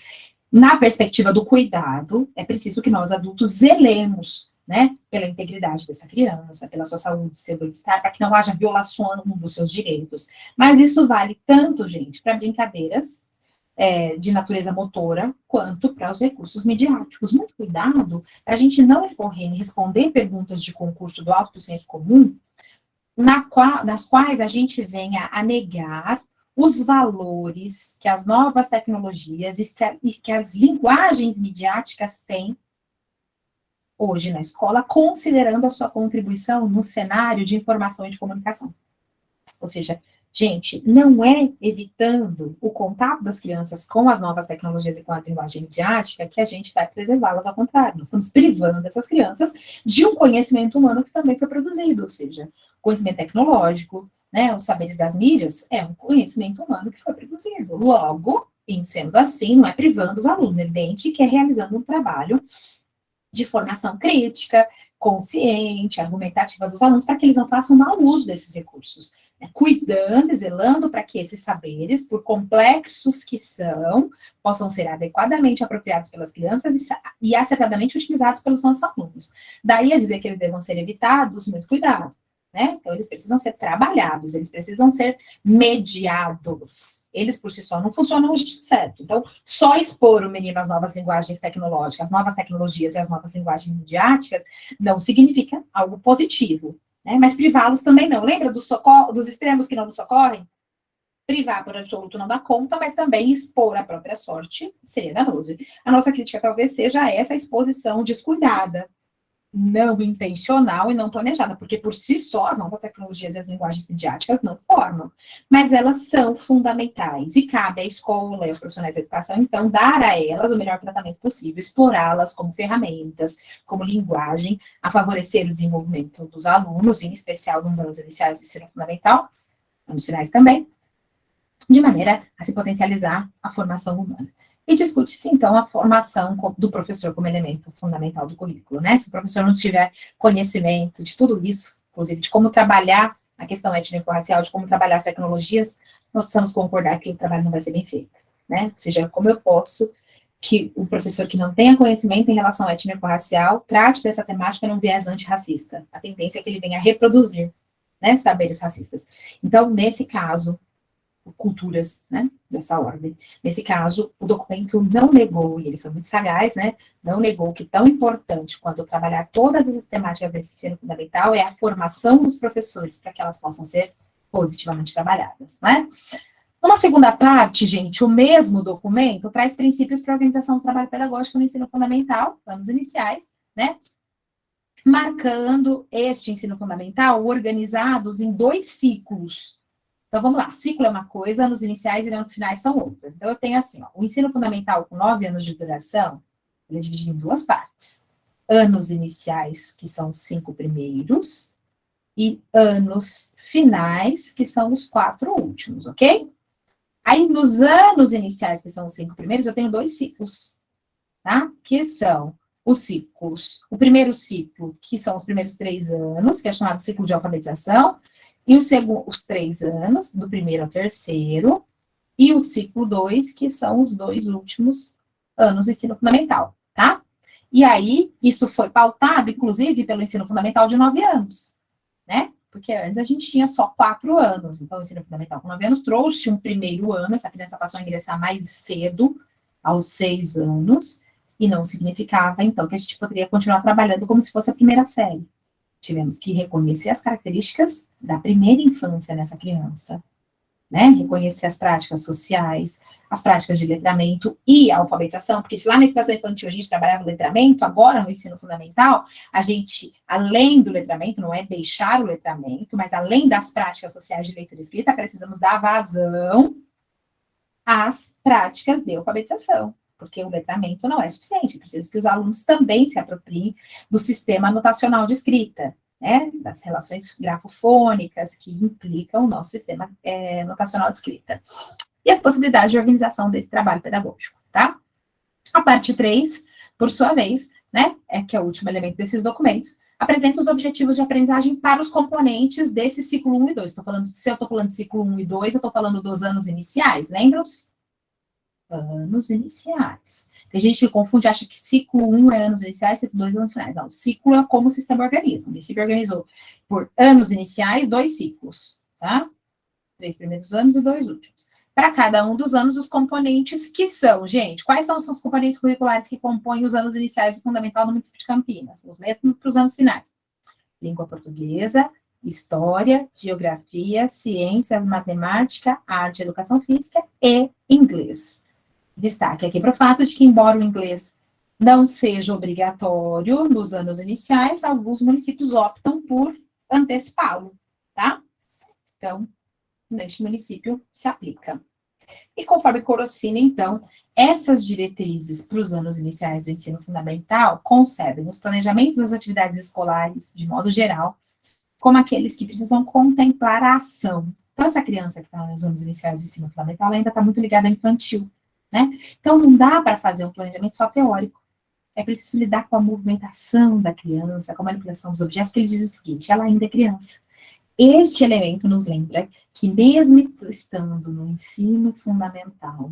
na perspectiva do cuidado, é preciso que nós adultos zelemos, né, pela integridade dessa criança, pela sua saúde, seu bem-estar, para que não haja violação dos seus direitos. Mas isso vale tanto, gente, para brincadeiras de natureza motora, quanto para os recursos midiáticos. Muito cuidado para a gente não recorrer em responder perguntas de concurso do alto do senso comum, nas quais a gente venha a negar os valores que as novas tecnologias e que as linguagens midiáticas têm hoje na escola, considerando a sua contribuição no cenário de informação e de comunicação. Ou seja, gente, não é evitando o contato das crianças com as novas tecnologias e com a linguagem midiática que a gente vai preservá-las, ao contrário. Nós estamos privando dessas crianças de um conhecimento humano que também foi produzido, ou seja, conhecimento tecnológico, né, os saberes das mídias, é um conhecimento humano que foi produzido. Logo, em sendo assim, não é privando os alunos, é evidente que é realizando um trabalho de formação crítica, consciente, argumentativa dos alunos, para que eles não façam mau uso desses recursos, né, cuidando e zelando para que esses saberes, por complexos que são, possam ser adequadamente apropriados pelas crianças e acertadamente utilizados pelos nossos alunos. Daí a dizer que eles devam ser evitados, muito cuidado, né? Então, eles precisam ser trabalhados, eles precisam ser mediados. Eles, por si só, não funcionam certo. Então, só expor o menino às novas linguagens tecnológicas, às novas tecnologias e às novas linguagens midiáticas não significa algo positivo, né? Mas privá-los também não. Lembra dos extremos que não nos socorrem? Privar por absoluto não dá conta, mas também expor a própria sorte seria danoso. A nossa crítica talvez seja essa exposição descuidada, não intencional e não planejada, porque por si só as novas tecnologias e as linguagens midiáticas não formam, mas elas são fundamentais e cabe à escola e aos profissionais de educação, então, dar a elas o melhor tratamento possível, explorá-las como ferramentas, como linguagem, a favorecer o desenvolvimento dos alunos, em especial nos anos iniciais do ensino fundamental, nos finais também, de maneira a se potencializar a formação humana. E discute-se, então, a formação do professor como elemento fundamental do currículo, né? Se o professor não tiver conhecimento de tudo isso, inclusive de como trabalhar a questão étnico-racial, de como trabalhar as tecnologias, nós precisamos concordar que o trabalho não vai ser bem feito, né? Ou seja, como eu posso que o professor que não tenha conhecimento em relação étnico-racial trate dessa temática num viés antirracista. A tendência é que ele venha a reproduzir, né, saberes racistas. Então, nesse caso, culturas, né, dessa ordem. Nesse caso, o documento não negou, e ele foi muito sagaz, né, não negou que tão importante quanto trabalhar todas as temáticas desse ensino fundamental é a formação dos professores, para que elas possam ser positivamente trabalhadas, né? Numa segunda parte, gente, o mesmo documento traz princípios para a organização do trabalho pedagógico no ensino fundamental, anos iniciais, né, marcando este ensino fundamental organizados em 2 ciclos. Então, vamos lá, ciclo é uma coisa, anos iniciais e anos finais são outras. Então, eu tenho assim, ó, o ensino fundamental com 9 anos de duração, ele é dividido em 2 partes. Anos iniciais, que são os 5 primeiros, e anos finais, que são os 4 últimos, ok? Aí, nos anos iniciais, que são os 5 primeiros, eu tenho 2 ciclos, tá? Que são os ciclos, o primeiro ciclo, que são os primeiros 3 anos, que é chamado ciclo de alfabetização, e os 3 anos, do primeiro ao terceiro, e o ciclo 2, que são os 2 últimos anos do ensino fundamental, tá? E aí, isso foi pautado, inclusive, pelo ensino fundamental de 9 anos, né? Porque antes a gente tinha só 4 anos. Então, o ensino fundamental com 9 anos trouxe um primeiro ano, essa criança passou a ingressar mais cedo, aos 6 anos, e não significava, então, que a gente poderia continuar trabalhando como se fosse a primeira série. Tivemos que reconhecer as características da primeira infância nessa criança, né? Reconhecer as práticas sociais, as práticas de letramento e a alfabetização, porque se lá na educação infantil a gente trabalhava o letramento, agora no ensino fundamental, a gente, além do letramento, não é deixar o letramento, mas além das práticas sociais de leitura e escrita, precisamos dar vazão às práticas de alfabetização, porque o letramento não é suficiente, preciso que os alunos também se apropriem do sistema notacional de escrita, né, das relações grafofônicas que implicam o nosso sistema notacional de escrita. E as possibilidades de organização desse trabalho pedagógico, tá? A parte 3, por sua vez, né, que é o último elemento desses documentos, apresenta os objetivos de aprendizagem para os componentes desse ciclo 1 e 2. Se eu estou falando de ciclo 1 e 2, eu estou falando dos anos iniciais, lembram-se? Anos iniciais. Tem gente que confunde, acha que ciclo 1 é anos iniciais, ciclo 2 é anos finais. Não, ciclo é como o sistema organiza. O município organizou por anos iniciais, 2 ciclos, tá? 3 primeiros anos e 2 últimos. Para cada um dos anos, os componentes que são, gente, quais são os componentes curriculares que compõem os anos iniciais e fundamental no município de Campinas? Os mesmos para os anos finais. Língua portuguesa, história, geografia, ciências, matemática, arte, educação física e inglês. Destaque aqui para o fato de que, embora o inglês não seja obrigatório nos anos iniciais, alguns municípios optam por antecipá-lo, tá? Então, neste município se aplica. E conforme Corocini, então, essas diretrizes para os anos iniciais do ensino fundamental concebem os planejamentos das atividades escolares, de modo geral, como aqueles que precisam contemplar a ação. Então, essa criança que está nos anos iniciais do ensino fundamental ainda está muito ligada ao infantil, né? Então, não dá para fazer um planejamento só teórico. É preciso lidar com a movimentação da criança, com a manipulação dos objetos, porque ele diz o seguinte, ela ainda é criança. Este elemento nos lembra que, mesmo estando no ensino fundamental,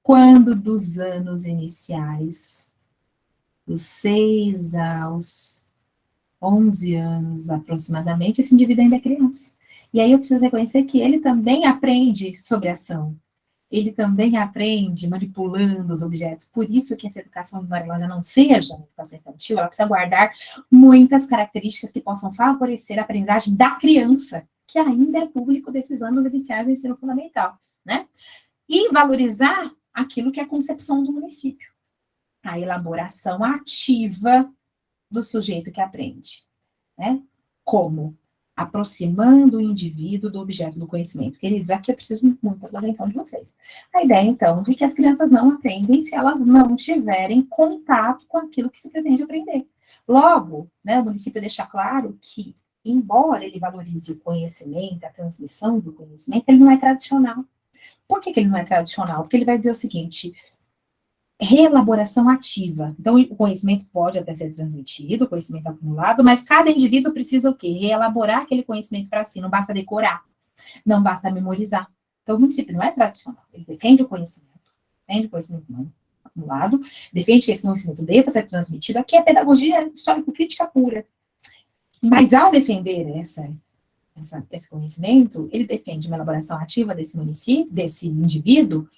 quando dos anos iniciais, dos 6 aos 11 anos aproximadamente, esse indivíduo ainda é criança. E aí eu preciso reconhecer que ele também aprende sobre ação. Ele também aprende manipulando os objetos. Por isso que essa educação, embora ela já não seja uma educação infantil, ela precisa guardar muitas características que possam favorecer a aprendizagem da criança, que ainda é público desses anos iniciais do ensino fundamental, né? E valorizar aquilo que é a concepção do município. A elaboração ativa do sujeito que aprende, né? Como? Aproximando o indivíduo do objeto do conhecimento. Queridos, aqui eu preciso muito da atenção de vocês. A ideia, então, de que as crianças não aprendem se elas não tiverem contato com aquilo que se pretende aprender. Logo, né, o município deixa claro que, embora ele valorize o conhecimento, a transmissão do conhecimento, ele não é tradicional. Por que ele não é tradicional? Porque ele vai dizer o seguinte: reelaboração ativa. Então, o conhecimento pode até ser transmitido, o conhecimento acumulado, mas cada indivíduo precisa o quê? Reelaborar aquele conhecimento para si. Não basta decorar, não basta memorizar. Então, o município não é tradicional. Ele defende o conhecimento não acumulado, defende que esse conhecimento deva ser transmitido. Aqui é pedagogia histórico-crítica pura. Mas, ao defender esse conhecimento, ele defende uma elaboração ativa desse município, desse indivíduo,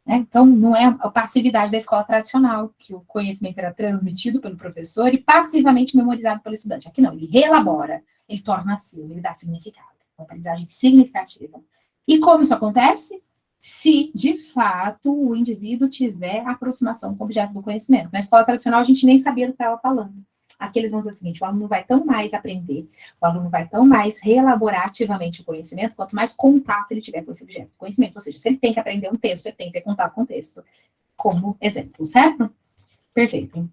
né? Então, não é a passividade da escola tradicional, que o conhecimento era transmitido pelo professor e passivamente memorizado pelo estudante. Aqui não, ele reelabora, ele torna seu, ele dá significado. Uma aprendizagem significativa. E como isso acontece? Se, de fato, o indivíduo tiver aproximação com o objeto do conhecimento. Na escola tradicional, a gente nem sabia do que estava falando. Aqui eles vão dizer o seguinte: o aluno vai tão mais aprender, o aluno vai tão mais reelaborar ativamente o conhecimento, quanto mais contato ele tiver com esse objeto do conhecimento. Ou seja, se ele tem que aprender um texto, ele tem que ter contato com o texto, como exemplo, certo? Perfeito.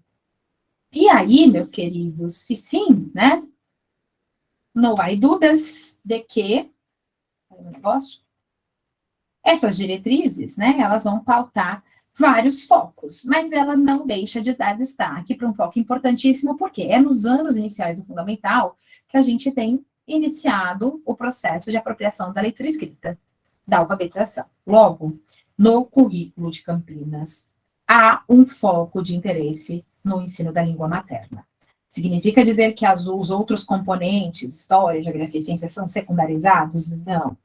E aí, meus queridos, se sim, né, não há dúvidas de que essas diretrizes, né, elas vão pautar vários focos, mas ela não deixa de dar destaque para um foco importantíssimo, porque é nos anos iniciais do fundamental que a gente tem iniciado o processo de apropriação da leitura escrita, da alfabetização. Logo, no currículo de Campinas, há um foco de interesse no ensino da língua materna. Significa dizer que os outros componentes, história, geografia e ciência, são secundarizados? Não.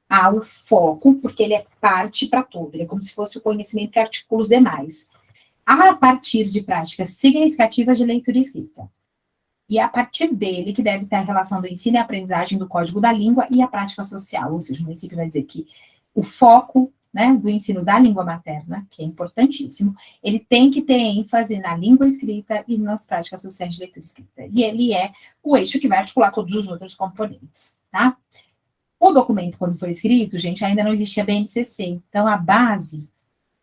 Há o foco, porque ele é parte para tudo, ele é como se fosse o conhecimento que articula os demais. A partir de práticas significativas de leitura e escrita. E é a partir dele que deve ter a relação do ensino e aprendizagem do código da língua e a prática social, ou seja, o município vai dizer que o foco, né, do ensino da língua materna, que é importantíssimo, ele tem que ter ênfase na língua escrita e nas práticas sociais de leitura e escrita. E ele é o eixo que vai articular todos os outros componentes, tá? O documento, quando foi escrito, gente, ainda não existia BNCC, então a base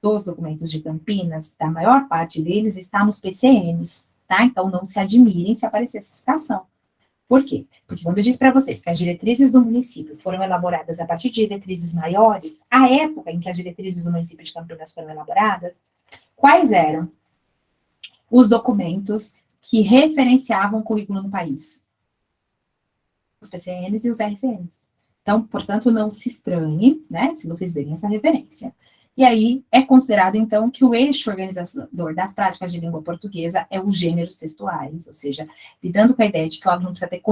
dos documentos de Campinas, da maior parte deles, está nos PCNs, tá? Então, não se admirem se aparecer essa citação. Por quê? Porque quando eu disse para vocês que as diretrizes do município foram elaboradas a partir de diretrizes maiores, a época em que as diretrizes do município de Campinas foram elaboradas, quais eram os documentos que referenciavam o currículo no país? Os PCNs e os RCNs. Então, portanto, não se estranhe, né, se vocês verem essa referência. E aí, é considerado, então, que o eixo organizador das práticas de língua portuguesa é os gêneros textuais, ou seja, lidando com a ideia de que o aluno precisa ter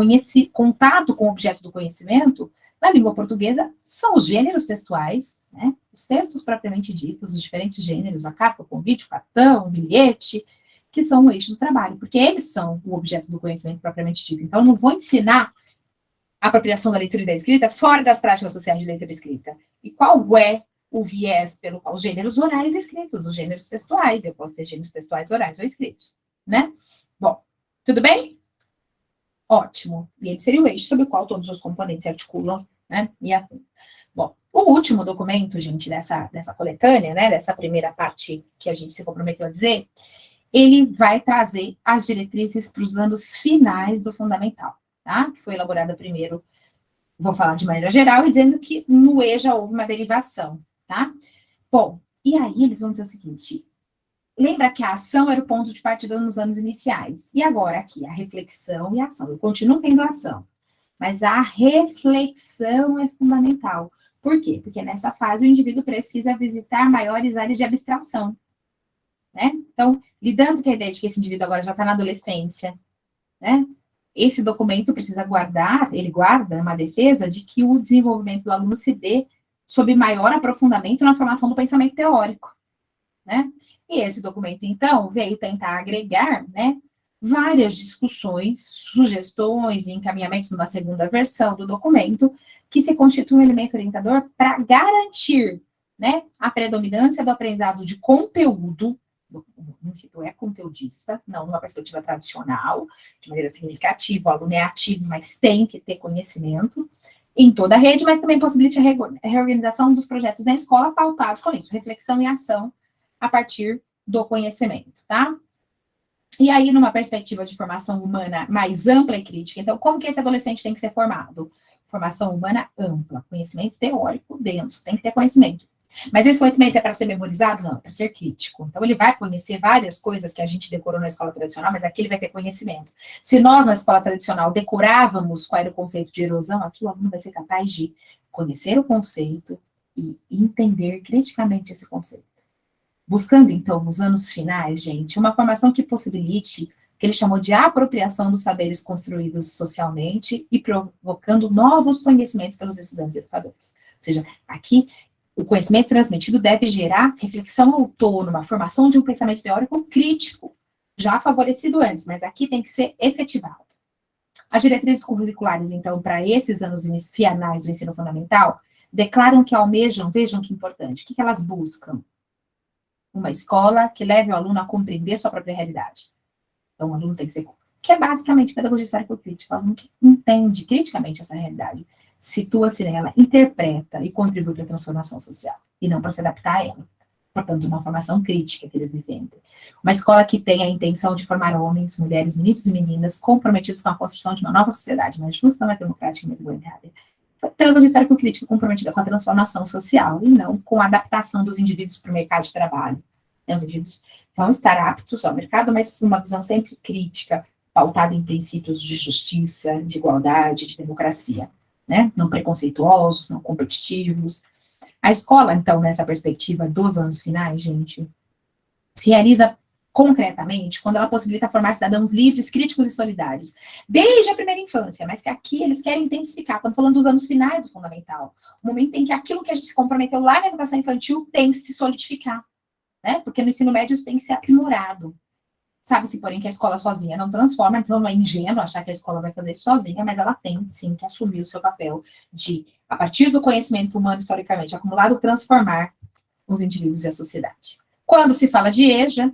contato com o objeto do conhecimento, na língua portuguesa, são os gêneros textuais, né, os textos propriamente ditos, os diferentes gêneros, a carta, o convite, o cartão, o bilhete, que são o eixo do trabalho, porque eles são o objeto do conhecimento propriamente dito. Então, eu não vou ensinar a apropriação da leitura e da escrita fora das práticas sociais de leitura e escrita. E qual é o viés pelo qual os gêneros orais e escritos, os gêneros textuais, eu posso ter gêneros textuais, orais ou escritos, né? Bom, tudo bem? Ótimo. E ele seria o eixo sobre o qual todos os componentes se articulam, né? E afim. Bom, o último documento, gente, dessa coletânea, né, dessa primeira parte que a gente se comprometeu a dizer, ele vai trazer as diretrizes para os anos finais do fundamental, tá? Que foi elaborada primeiro, vou falar de maneira geral, e dizendo que no EJA houve uma derivação, tá? Bom, e aí eles vão dizer o seguinte, lembra que a ação era o ponto de partida nos anos iniciais, e agora aqui, a reflexão e a ação, eu continuo tendo ação, mas a reflexão é fundamental. Por quê? Porque nessa fase o indivíduo precisa visitar maiores áreas de abstração, né? Então, lidando com a ideia de que esse indivíduo agora já está na adolescência, né? Esse documento precisa guardar, ele guarda uma defesa de que o desenvolvimento do aluno se dê sob maior aprofundamento na formação do pensamento teórico, né? E esse documento, então, veio tentar agregar, né, várias discussões, sugestões e encaminhamentos numa segunda versão do documento, que se constitui um elemento orientador para garantir, né, a predominância do aprendizado de conteúdo. O município é conteudista, não numa perspectiva tradicional, de maneira significativa, o aluno é ativo, mas tem que ter conhecimento em toda a rede, mas também possibilita a reorganização dos projetos da escola pautados com isso, reflexão e ação a partir do conhecimento, tá? E aí, numa perspectiva de formação humana mais ampla e crítica, então, como que esse adolescente tem que ser formado? Formação humana ampla, conhecimento teórico denso, tem que ter conhecimento. Mas esse conhecimento é para ser memorizado? Não, é para ser crítico. Então, ele vai conhecer várias coisas que a gente decorou na escola tradicional, mas aqui ele vai ter conhecimento. Se nós, na escola tradicional, decorávamos qual era o conceito de erosão, aqui o aluno vai ser capaz de conhecer o conceito e entender criticamente esse conceito. Buscando, então, nos anos finais, gente, uma formação que possibilite o que ele chamou de apropriação dos saberes construídos socialmente e provocando novos conhecimentos pelos estudantes e educadores. Ou seja, aqui o conhecimento transmitido deve gerar reflexão autônoma, formação de um pensamento teórico crítico, já favorecido antes, mas aqui tem que ser efetivado. As diretrizes curriculares, então, para esses anos finais do ensino fundamental, declaram que almejam, vejam que importante, o que elas buscam? Uma escola que leve o aluno a compreender sua própria realidade. Então, o aluno tem que ser, que é basicamente pedagogia histórico-crítica, o aluno que entende criticamente essa realidade, situa-se nela, interpreta e contribui para a transformação social, e não para se adaptar a ela. Portanto, uma formação crítica que eles defendem. Uma escola que tenha a intenção de formar homens, mulheres, meninos e meninas comprometidos com a construção de uma nova sociedade mais justa, mais democrática e mais igualitária. Pedagogia histórico-crítica comprometida com a transformação social e não com a adaptação dos indivíduos para o mercado de trabalho. Os indivíduos vão estar aptos ao mercado, mas uma visão sempre crítica, pautada em princípios de justiça, de igualdade, de democracia. Né? Não preconceituosos, não competitivos. A escola, então, nessa perspectiva dos anos finais, gente, se realiza concretamente, quando ela possibilita formar cidadãos livres, críticos e solidários, desde a primeira infância, mas que aqui eles querem intensificar. Estamos falando dos anos finais do fundamental, o momento em que aquilo que a gente se comprometeu lá na educação infantil tem que se solidificar, né? Porque no ensino médio isso tem que ser aprimorado. Sabe-se, porém, que a escola sozinha não transforma, então não é ingênuo achar que a escola vai fazer isso sozinha, mas ela tem, sim, que assumir o seu papel de, a partir do conhecimento humano historicamente acumulado, transformar os indivíduos e a sociedade. Quando se fala de EJA,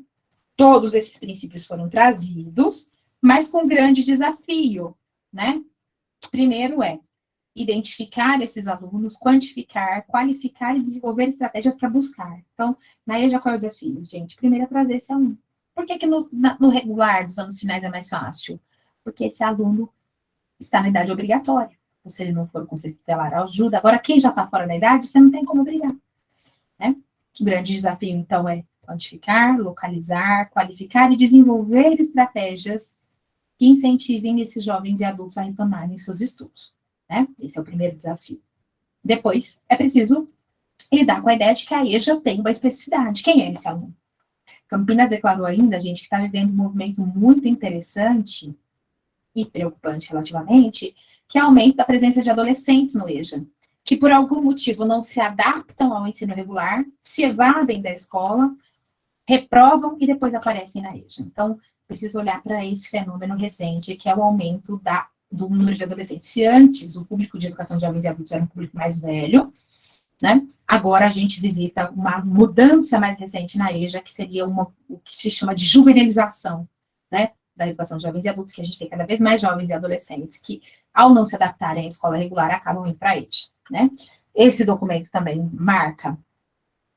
todos esses princípios foram trazidos, mas com um grande desafio, né? Primeiro é identificar esses alunos, quantificar, qualificar e desenvolver estratégias para buscar. Então, na EJA, qual é o desafio, gente? Primeiro é trazer esse aluno. Por que no regular dos anos finais é mais fácil? Porque esse aluno está na idade obrigatória. Então, se ele não for o conselho tutelar, ajuda. Agora, quem já está fora da idade, você não tem como obrigar, né? O grande desafio, então, é quantificar, localizar, qualificar e desenvolver estratégias que incentivem esses jovens e adultos a retomarem seus estudos, né? Esse é o primeiro desafio. Depois, é preciso lidar com a ideia de que a EJA tem uma especificidade. Quem é esse aluno? Campinas declarou ainda, gente, que está vivendo um movimento muito interessante e preocupante relativamente, que é o aumento da presença de adolescentes no EJA, que por algum motivo não se adaptam ao ensino regular, se evadem da escola, reprovam e depois aparecem na EJA. Então, precisa olhar para esse fenômeno recente, que é o aumento do número de adolescentes. Se antes o público de educação de jovens e adultos era um público mais velho, né? Agora a gente visita uma mudança mais recente na EJA, que seria o que se chama de juvenilização, né, da educação de jovens e adultos, que a gente tem cada vez mais jovens e adolescentes que, ao não se adaptarem à escola regular, acabam indo para a EJA, né? Esse documento também marca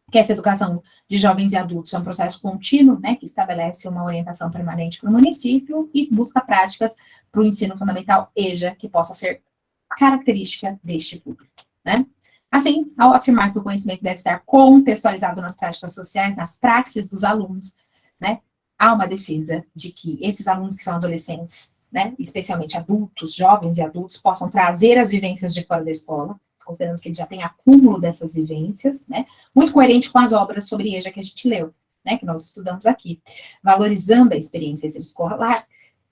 que essa educação de jovens e adultos é um processo contínuo, né, que estabelece uma orientação permanente para o município e busca práticas para o ensino fundamental EJA, que possa ser característica deste público, né? Assim, ao afirmar que o conhecimento deve estar contextualizado nas práticas sociais, nas praxes dos alunos, né, há uma defesa de que esses alunos que são adolescentes, né, especialmente adultos, jovens e adultos, possam trazer as vivências de fora da escola, considerando que eles já têm acúmulo dessas vivências, né, muito coerente com as obras sobre EJA que a gente leu, né, que nós estudamos aqui, valorizando a experiência escolar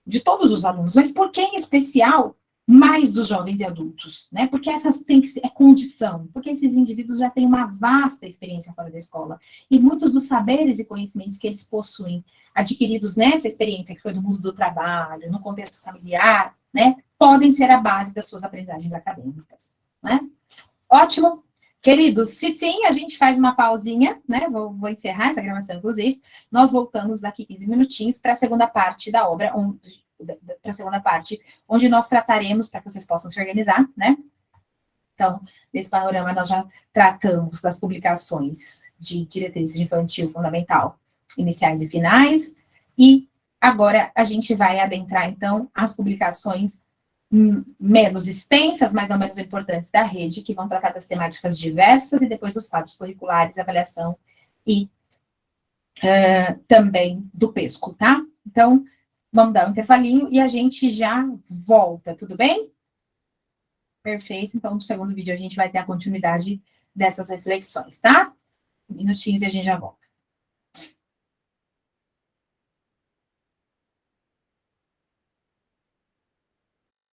de todos os alunos, mas por que em especial mais dos jovens e adultos, né? Porque essas tem que ser condição, porque esses indivíduos já têm uma vasta experiência fora da escola, e muitos dos saberes e conhecimentos que eles possuem, adquiridos nessa experiência que foi do mundo do trabalho, no contexto familiar, né, podem ser a base das suas aprendizagens acadêmicas, né? Ótimo. Queridos, se sim, a gente faz uma pausinha, né? Vou encerrar essa gravação, inclusive. Nós voltamos daqui 15 minutinhos para a segunda parte da obra, para a segunda parte, onde nós trataremos, para que vocês possam se organizar, né? Então, nesse panorama, nós já tratamos das publicações de diretrizes de infantil fundamental, iniciais e finais, e agora a gente vai adentrar, então, as publicações menos extensas, mas não menos importantes da rede, que vão tratar das temáticas diversas, e depois dos quadros curriculares, avaliação e também do PESCO, tá? Então, vamos dar um intervalinho e a gente já volta, tudo bem? Perfeito, então no segundo vídeo a gente vai ter a continuidade dessas reflexões, tá? Minutinhos e a gente já volta.